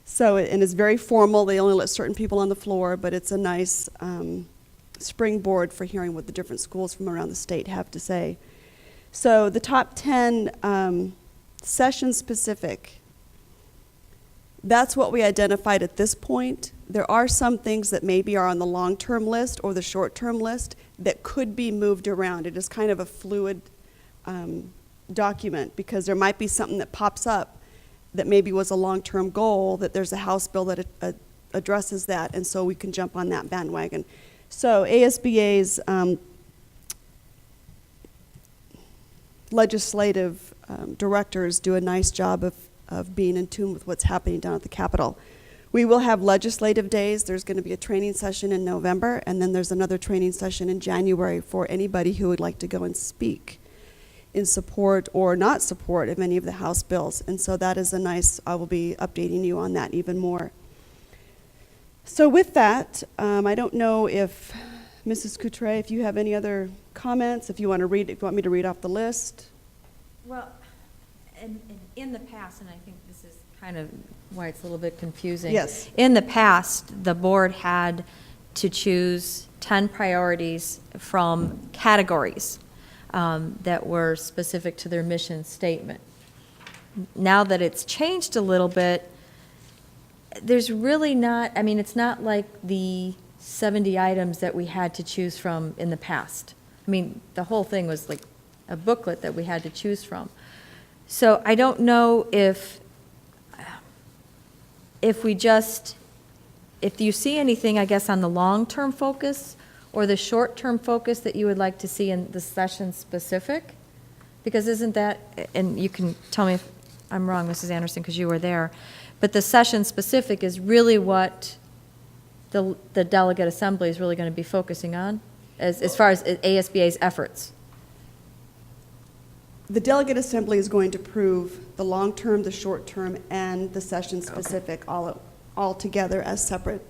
So, and it's very formal. They only let certain people on the floor, but it's a nice springboard for hearing what the different schools from around the state have to say. So the top 10 session-specific, that's what we identified at this point. There are some things that maybe are on the long-term list or the short-term list that could be moved around. It is kind of a fluid document because there might be something that pops up that maybe was a long-term goal, that there's a House bill that addresses that, and so we can jump on that bandwagon. So ASBA's legislative directors do a nice job of being in tune with what's happening down at the Capitol. We will have legislative days. There's going to be a training session in November, and then there's another training session in January for anybody who would like to go and speak in support or not support of any of the House bills. And so that is a nice, I will be updating you on that even more. So with that, I don't know if, Mrs. Couture, if you have any other comments, if you want me to read off the list. Well, in the past, and I think this is kind of why it's a little bit confusing. Yes. In the past, the board had to choose 10 priorities from categories that were specific to their mission statement. Now that it's changed a little bit, there's really not, I mean, it's not like the 70 items that we had to choose from in the past. I mean, the whole thing was like a booklet that we had to choose from. So I don't know if you see anything, I guess, on the long-term focus or the short-term focus that you would like to see in the session specific? Because isn't that, and you can tell me if I'm wrong, Mrs. Anderson, because you were there, but the session specific is really what the delegate assembly is really going to be focusing on as far as ASBA's efforts. The delegate assembly is going to approve the long-term, the short-term, and the session-specific all together as separate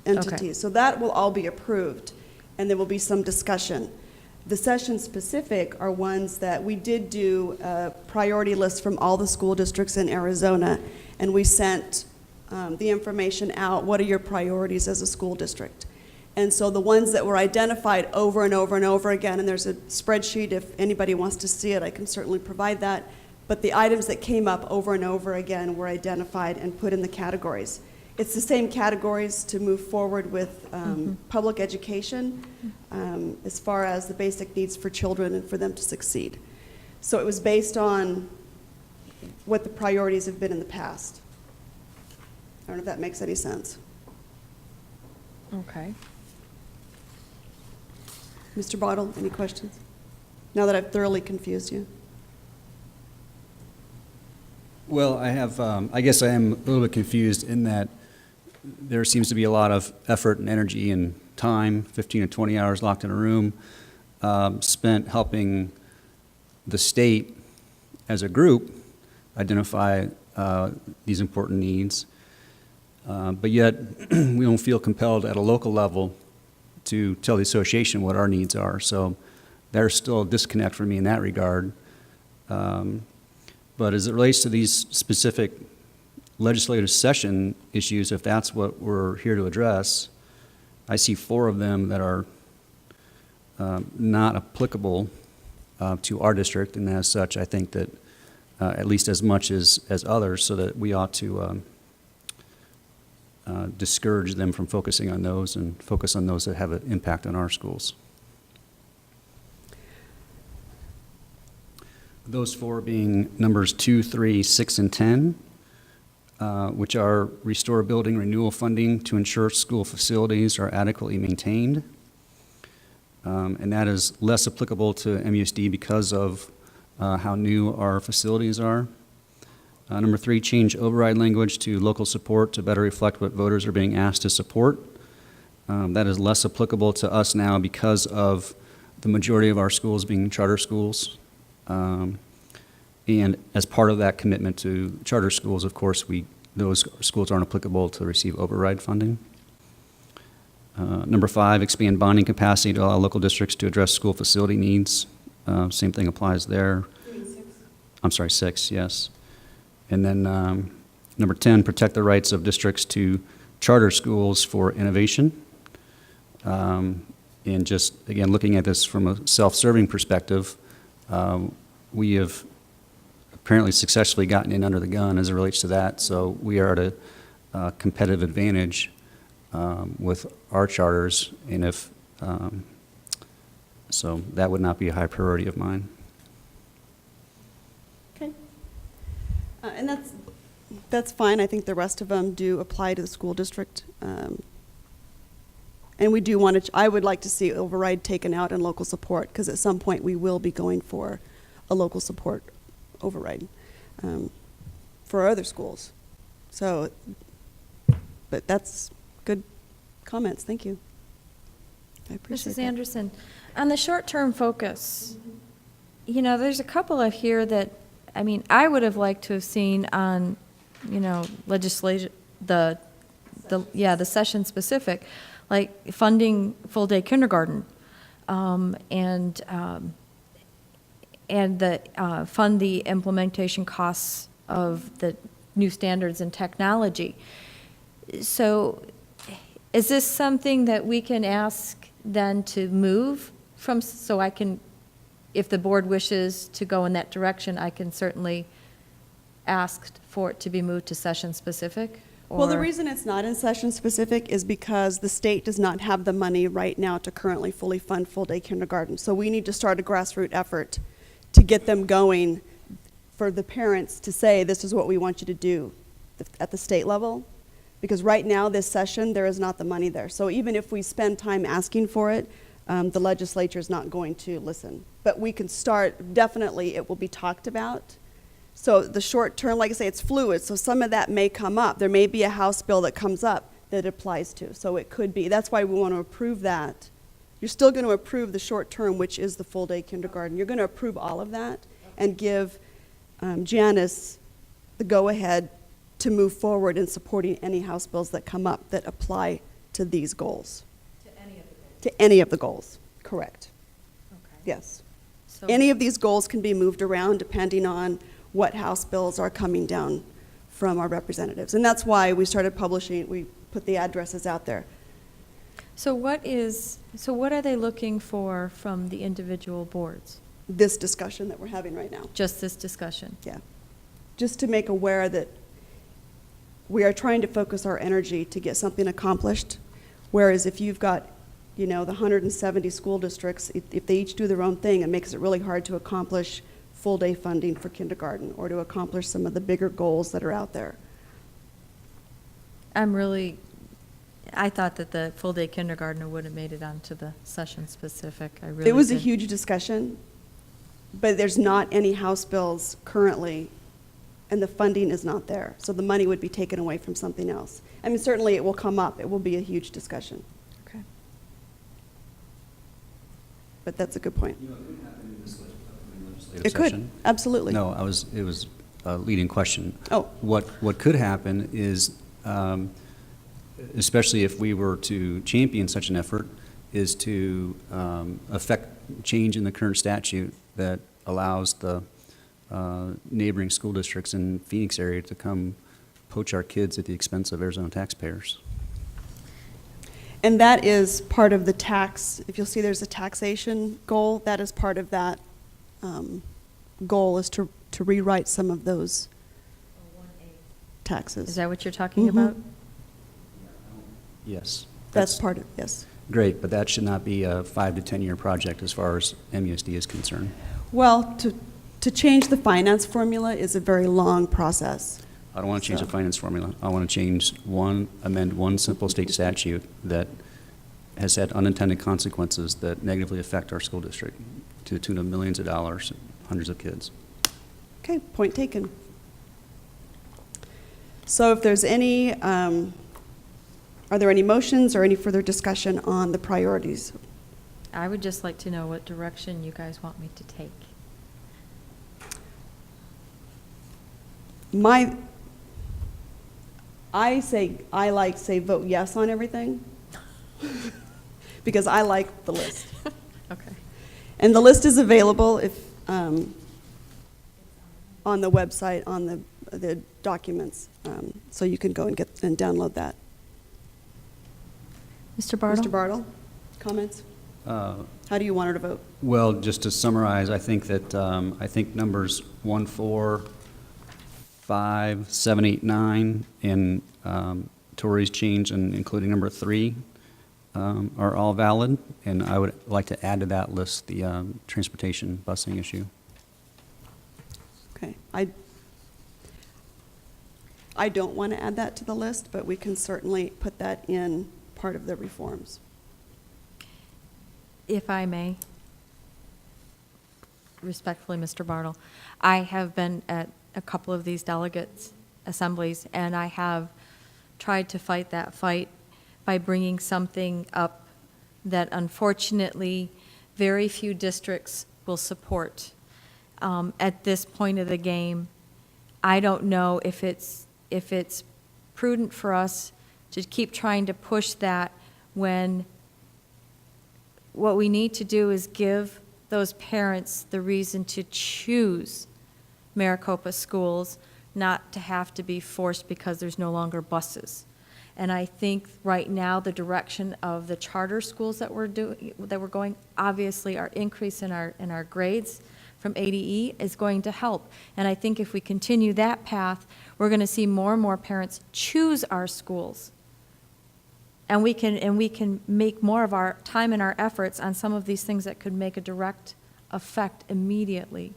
entities. Okay. So that will all be approved, and there will be some discussion. The session-specific are ones that we did do a priority list from all the school districts in Arizona, and we sent the information out, what are your priorities as a school district? And so the ones that were identified over and over and over again, and there's a spreadsheet, if anybody wants to see it, I can certainly provide that, but the items that came up over and over again were identified and put in the categories. It's the same categories to move forward with public education as far as the basic needs for children and for them to succeed. So it was based on what the priorities have been in the past. I don't know if that makes any sense. Okay. Mr. Bottle, any questions? Now that I've thoroughly confused you. Well, I guess I am a little bit confused in that there seems to be a lot of effort and energy and time, 15 to 20 hours locked in a room, spent helping the state as a group identify these important needs. But yet, we don't feel compelled at a local level to tell the association what our needs are. So there's still a disconnect for me in that regard. But as it relates to these specific legislative session issues, if that's what we're here to address, I see 4 of them that are not applicable to our district, and as such, I think that at least as much as others, so that we ought to discourage them from focusing on those and focus on those that have an impact on our schools. Those 4 being numbers 2, 3, 6, and 10, which are restore building renewal funding to ensure school facilities are adequately maintained. And that is less applicable to MUSD because of how new our facilities are. Number 3, change override language to local support to better reflect what voters are being asked to support. That is less applicable to us now because of the majority of our schools being charter schools. And as part of that commitment to charter schools, of course, those schools aren't applicable to receive override funding. Number 5, expand bonding capacity to allow local districts to address school facility needs. Same thing applies there. I'm sorry, 6, yes. And then number 10, protect the rights of districts to charter schools for innovation. And just, again, looking at this from a self-serving perspective, we have apparently successfully gotten in under the gun as it relates to that. So we are at a competitive advantage with our charters, and so that would not be a high priority of mine. Okay. And that's fine. I think the rest of them do apply to the school district. And we do want to, I would like to see override taken out and local support, because at some point we will be going for a local support override for our other schools. So, but that's good comments, thank you. I appreciate Mrs. that. Anderson, on the short-term focus, you know, there's a couple of here that, I mean, I would have liked to have seen on, you know, legislation, the session specific, like funding full-day kindergarten, and fund the implementation costs of the new standards and technology. So is this something that we can ask then to move from, so I can, if the board wishes to go in that direction, I can certainly ask for it to be moved to session specific? Well, the or- reason it's not in session specific is because the state does not have the money right now to currently fully fund full-day kindergarten. So we need to start a grassroots effort to get them going, for the parents to say, this is what we want you to do at the state level. Because right now, this session, there is not the money there. So even if we spend time asking for it, the legislature is not going to listen. But we can start, definitely, it will be talked about. So the short term, like I say, it's fluid, so some of that may come up. There may be a House bill that comes up that it applies to. So it could be, that's why we want to approve that. You're still going to approve the short term, which is the full day kindergarten. You're going to approve all of that and give Janice the go-ahead to move forward in supporting any House bills that come up that apply to these goals. To any of the goals? To any of the goals, correct. Okay. Yes. So- Any of these goals can be moved around depending on what House bills are coming down from our representatives. And that's why we started publishing, we put the addresses out there. So what are they looking for from the individual boards? This discussion that we're having right now, Just this discussion? yeah. Just to make aware that we are trying to focus our energy to get something accomplished. Whereas if you've got, you know, the 170 school districts, if they each do their own thing, it makes it really hard to accomplish full-day funding for kindergarten or to accomplish some of the bigger goals that are out there. I thought that the full-day kindergartner would have made it onto the session specific. I really It was a did. huge discussion, but there's not any House bills currently, and the funding is not there. So the money would be taken away from something else. I mean, certainly it will come up. It will be a huge discussion. Okay. But that's a good point. You know, it could happen in this legislative It could, session. absolutely. No, it was a leading question. Oh. What could happen is, especially if we were to champion such an effort, is to affect change in the current statute that allows the neighboring school districts in Phoenix area to come poach our kids at the expense of Arizona taxpayers. And that is part of the tax, if you'll see there's a taxation goal, that is part of that goal, is to rewrite some of those taxes. Is that what you're talking Mhm. about? Yes. That's part of, yes. Great, but that should not be a 5 to 10 year project as far as MUSD is concerned. Well, to change the finance formula is a very long process. I don't want to change the So- finance formula. I want to amend one simple state statute that has had unintended consequences that negatively affect our school district to the tune of millions of dollars, hundreds of kids. Okay, point taken. So if there's any, are there any motions or any further discussion on the priorities? I would just like to know what direction you guys want me to take. I say vote yes on everything, because I like the list. Okay. And the list is available if, on the website, on the documents, so you can go and get and download that. Mr. Bartle? Mr. Bartle, comments? How do you want her to vote? Well, just to summarize, I think that, I think numbers 1, 4, 5, 7, 8, 9, and Tori's change, and including number 3, are all valid, and I would like to add to that list the transportation busing issue. Okay, I don't want to add that to the list, but we can certainly put that in part of the reforms. If I may, respectfully, Mr. Bartle, I have been at a couple of these delegates' assemblies, and I have tried to fight that fight by bringing something up that unfortunately very few districts will support. At this point of the game, I don't know if it's prudent for us to keep trying to push that when what we need to do is give those parents the reason to choose Maricopa schools, not to have to be forced because there's no longer buses. And I think right now the direction of the charter schools that we're going, obviously our increase in our grades from A to E is going to help. And I think if we continue that path, we're going to see more and more parents choose our schools. And we can make more of our time and our efforts on some of these things that could make a direct effect immediately.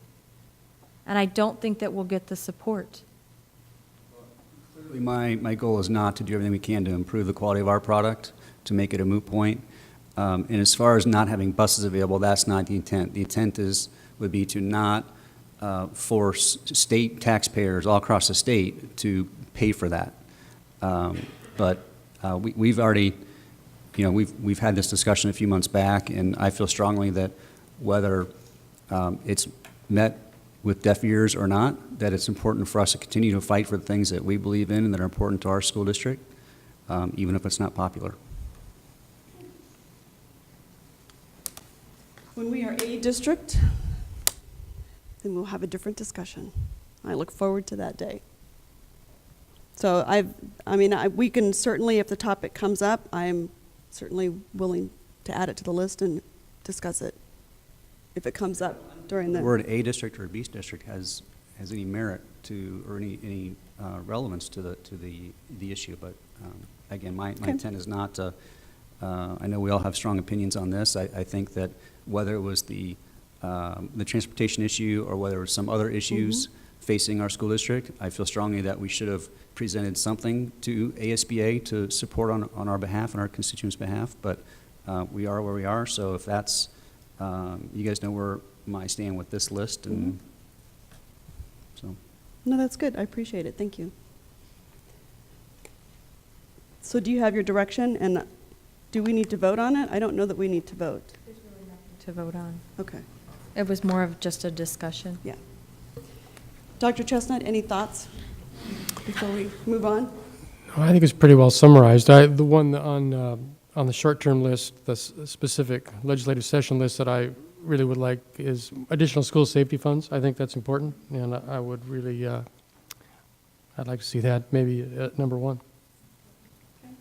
And I don't think that we'll get the support. My goal is not to do everything we can to improve the quality of our product, to make it a moot point. And as far as not having buses available, that's not the intent. The intent would be to not force state taxpayers all across the state to pay for that. We've already, we've had this discussion a few months back, and I feel strongly that whether it's met with deaf ears or not, that it's important for us to continue to fight for the things that we believe in and that are important to our school district, even if it's not popular. When we are a district, then we'll have a different discussion. I look forward to that day. So we can certainly, if the topic comes up, I'm certainly willing to add it to the list and discuss it if it comes up during the. The word A district or B district has any merit to, or any relevance to the issue, but again, my intent is not to. I know we all have strong opinions on this. I think that whether it was the transportation issue or whether it was some other issues facing our school district, I feel strongly that we should have presented something to ASBA to support on our behalf and our constituents' behalf, but we are where we are, so if that's, you guys know where I stand with this list, and so. No, that's good. I appreciate it. Thank you. So do you have your direction, and do we need to vote on it? I don't know that we need to vote. There's really nothing to vote on. Okay. It was more of just a discussion. Yeah. Dr. Chestnut, any thoughts before we move on? I think it's pretty well summarized. The one on the short-term list, the specific legislative session list that I really would like is additional school safety funds. I think that's important, and I would really, I'd like to see that maybe at number one. Okay.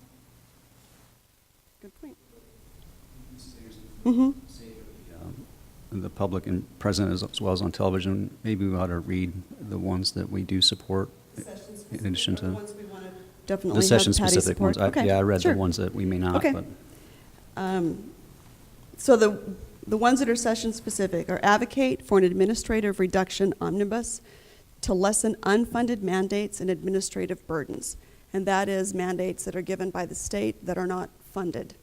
Good point. Mm-hmm. The public and present as well as on television, maybe we ought to read the ones that we do support in addition to Ones we want to definitely the have session-specific Patty ones. support. Okay. Yeah, I read Sure. the ones that we may not. Okay. But So the ones that are session-specific are advocate for an administrative reduction omnibus to lessen unfunded mandates and administrative burdens. And that is mandates that are given by the state that are not funded,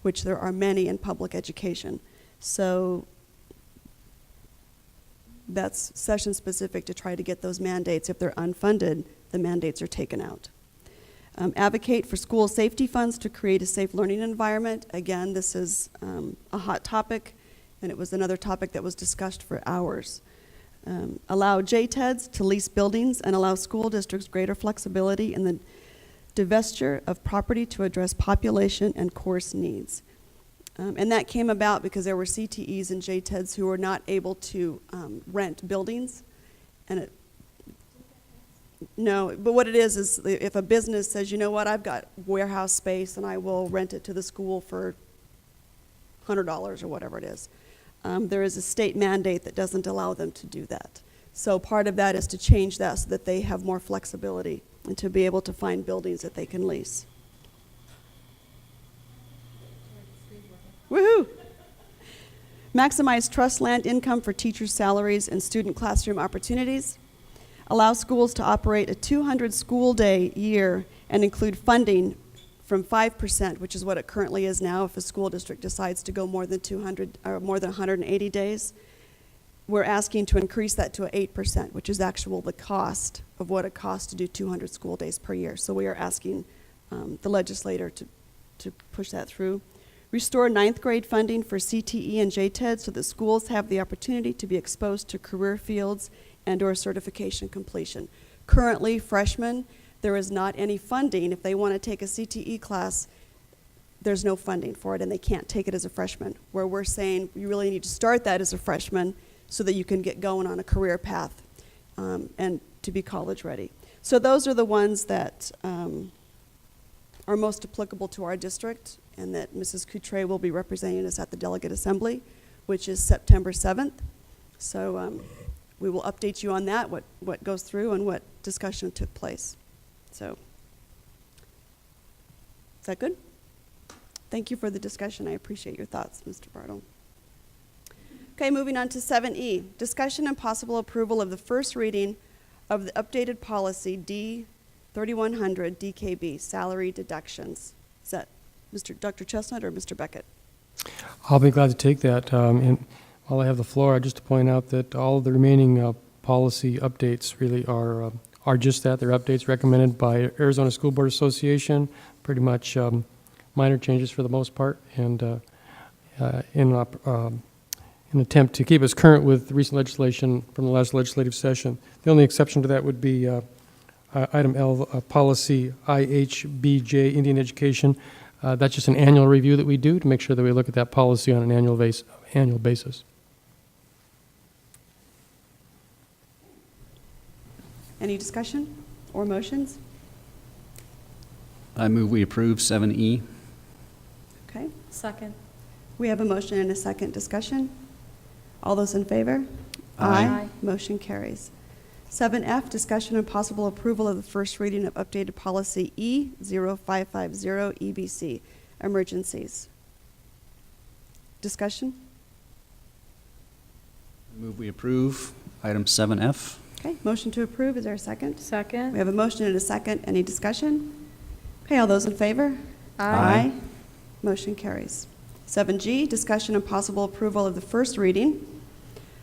which there are many in public education. So that's session-specific to try to get those mandates. If they're unfunded, the mandates are taken out. Advocate for school safety funds to create a safe learning environment. Again, this is a hot topic, and it was another topic that was discussed for hours. Allow JTEDs to lease buildings and allow school districts greater flexibility in the divestiture of property to address population and course needs. And that came about because there were CTEs and JTEDs who were not able to rent buildings. And no, but what it is if a business says, you know what, I've got warehouse space and I will rent it to the school for $100 or whatever it is. There is a state mandate that doesn't allow them to do that. So part of that is to change that so that they have more flexibility and to be able to find buildings that they can lease. Woohoo! Maximize trust land income for teachers' salaries and student classroom opportunities. Allow schools to operate a 200 school day year and include funding from 5%, which is what it currently is now, if a school district decides to go more than 200 or more than 180 days. We're asking to increase that to 8%, which is actual the cost of what it costs to do 200 school days per year. So we are asking the legislator to push that through. Restore ninth grade funding for CTE and JTED so that schools have the opportunity to be exposed to career fields and/or certification completion. Currently, freshmen, there is not any funding. If they want to take a CTE class, there's no funding for it, and they can't take it as a freshman. Where we're saying you really need to start that as a freshman so that you can get going on a career path and to be college ready. So those are the ones that are most applicable to our district, and that Mrs. Coutre will be representing us at the Delegate Assembly, which is September 7th. So we will update you on that, what goes through and what discussion took place. So, is that good? Thank you for the discussion. I appreciate your thoughts, Mr. Bartle. Okay, moving on to 7E, discussion and possible approval of the first reading of the updated policy D3100 DKB, salary deductions. Is that Dr. Chestnut or Mr. Beckett? I'll be glad to take that. And while I have the floor, just to point out that all of the remaining policy updates really are just that. They're updates recommended by Arizona School Board Association, pretty much minor changes for the most part, and in an attempt to keep us current with recent legislation from the last legislative session. The only exception to that would be item L, policy IHBJ, Indian Education. That's just an annual review that we do to make sure that we look at that policy on an annual basis. Any discussion or motions? I move we approve 7E. Okay. Second. We have a motion and a second discussion. All those in favor? Aye. Aye. Motion carries. 7F, discussion and possible approval of the first reading of updated policy E0550 EBC, emergencies. Discussion? I move we approve item 7F. Okay, motion to approve. Is there a second? We Second. have a motion and a second. Any discussion? Okay, all those in favor? Aye. Motion carries. 7G, discussion and possible approval of the first reading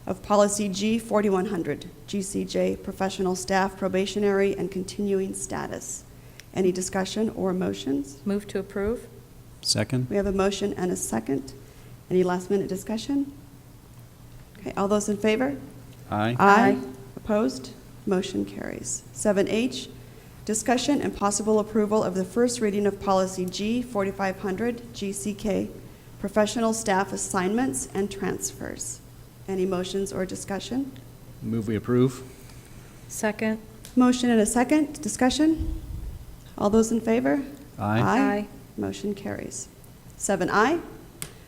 of policy G4100, GCJ, professional staff probationary and continuing status. Any discussion or motions? Move to approve. Second. We have a motion and a second. Any last minute discussion? Okay, all those in favor? Aye. Aye. Opposed? Motion carries. 7H, discussion and possible approval of the first reading of policy G4500, GCK, professional staff assignments and transfers. Any motions or discussion? Move we approve. Second. Motion and a second. Discussion? All those in favor? Aye. Aye. Motion carries. 7I,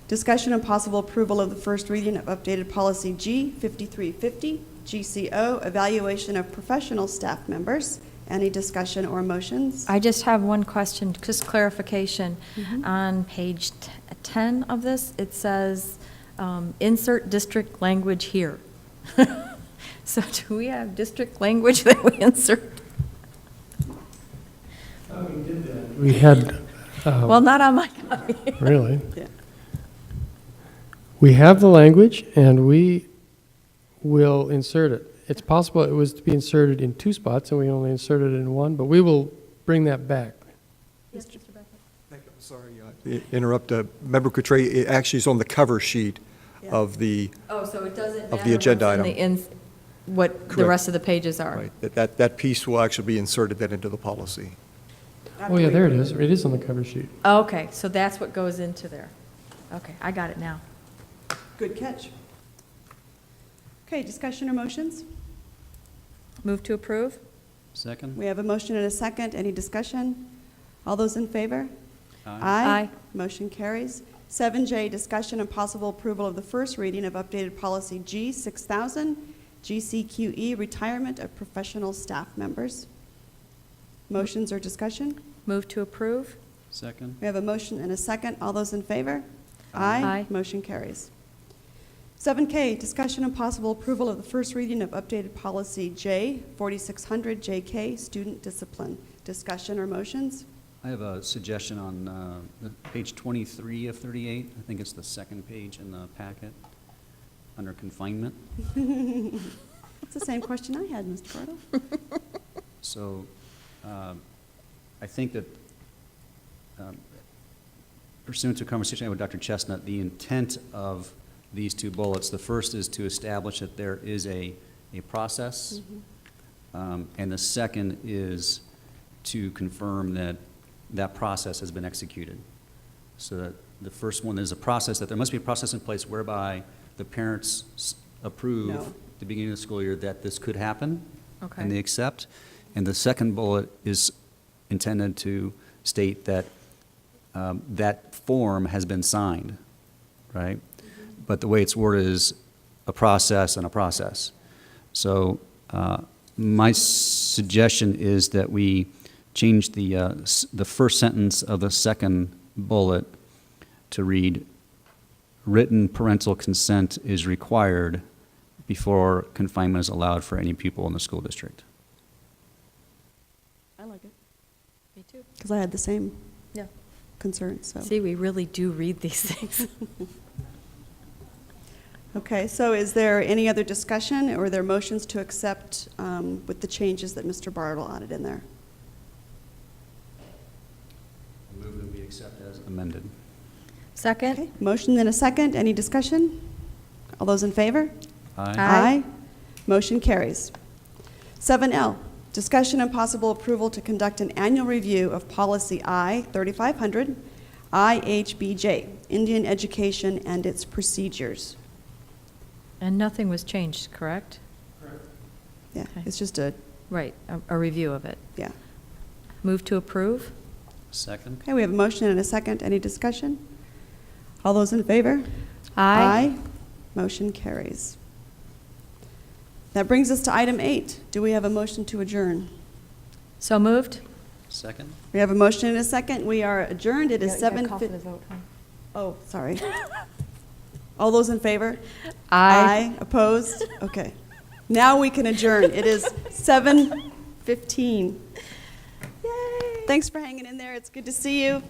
discussion and possible approval of the first reading of updated policy G5350, GCO, evaluation of professional staff members. Any discussion or motions? I just have one question, just clarification. Mhm. On page 10 of this, it says, insert district language here. So do we have district language that we insert? We had, Well, not on my copy. really, Yeah. we have the language and we will insert it. It's possible it was to be inserted in two spots and we only inserted it in one, but we will bring that back. Yes, Mr. Beckett. Thank you. Sorry, interrupt. Member Coutre, it actually is on the cover sheet Yeah. of the, Oh, so it doesn't Of matter the agenda what's in item. what the Correct. rest of the pages are? right, that piece will actually be inserted then into the policy. Oh, yeah, there it is. It is on the cover sheet. Oh, okay, so that's what goes into there. Okay, I got it now. Good catch. Okay, discussion or motions? Move to approve? Second. We have a motion and a second. Any discussion? All those in favor? Aye. Motion carries. 7J, discussion and possible approval of the first reading of updated policy G6000, GCQE, retirement of professional staff members. Motions or discussion? Move to approve? Second. We have a motion and a second. All those in favor? Aye. Motion carries. 7K, discussion and possible approval of the first reading of updated policy J4600 JK, student discipline. Discussion or motions? I have a suggestion on page 23 of 38. I think it's the second page in the packet, under confinement. It's the same question I had, Mr. Bartle. So I think that pursuant to a conversation I had with Dr. Chestnut, the intent of these two bullets, the first is to establish that there is a process, and the second is to confirm that that process has been executed. So that the first one is a process, that there must be a process in place whereby the parents approve No. at the beginning of the school year that this could happen, Okay. and they accept. And the second bullet is intended to state that that form has been signed, right? But the way it's worded is a process and a process. So my suggestion is that we change the first sentence of the second bullet to read, written parental consent is required before confinement is allowed for any pupil in the school district. I like it, Me too. because I had the same Yeah. concerns, so. See, we really do read these things. Okay, so is there any other discussion, or are there motions to accept with the changes that Mr. Bartle added in there? Move that we accept as amended. Second? Okay, motion and a second. Any discussion? All those in favor? Aye. Motion carries. 7L, discussion and possible approval to conduct an annual review of policy I-3500, IHBJ, Indian education and its procedures. And nothing was changed, correct? Yeah, Okay. it's just a, Right, a review of it. yeah. Move to approve? Second? Okay, we have a motion and a second. Any discussion? All those in favor? Aye. Motion carries. That brings us to item 8. Do we have a motion to adjourn? So moved? Second? We have a motion and a second. We are adjourned. It is 7:50. Huh? Oh, sorry. All those in favor? Aye. Opposed? Okay. Now we can adjourn. It is 7:15. Yay! Thanks for hanging in there. It's good to see you.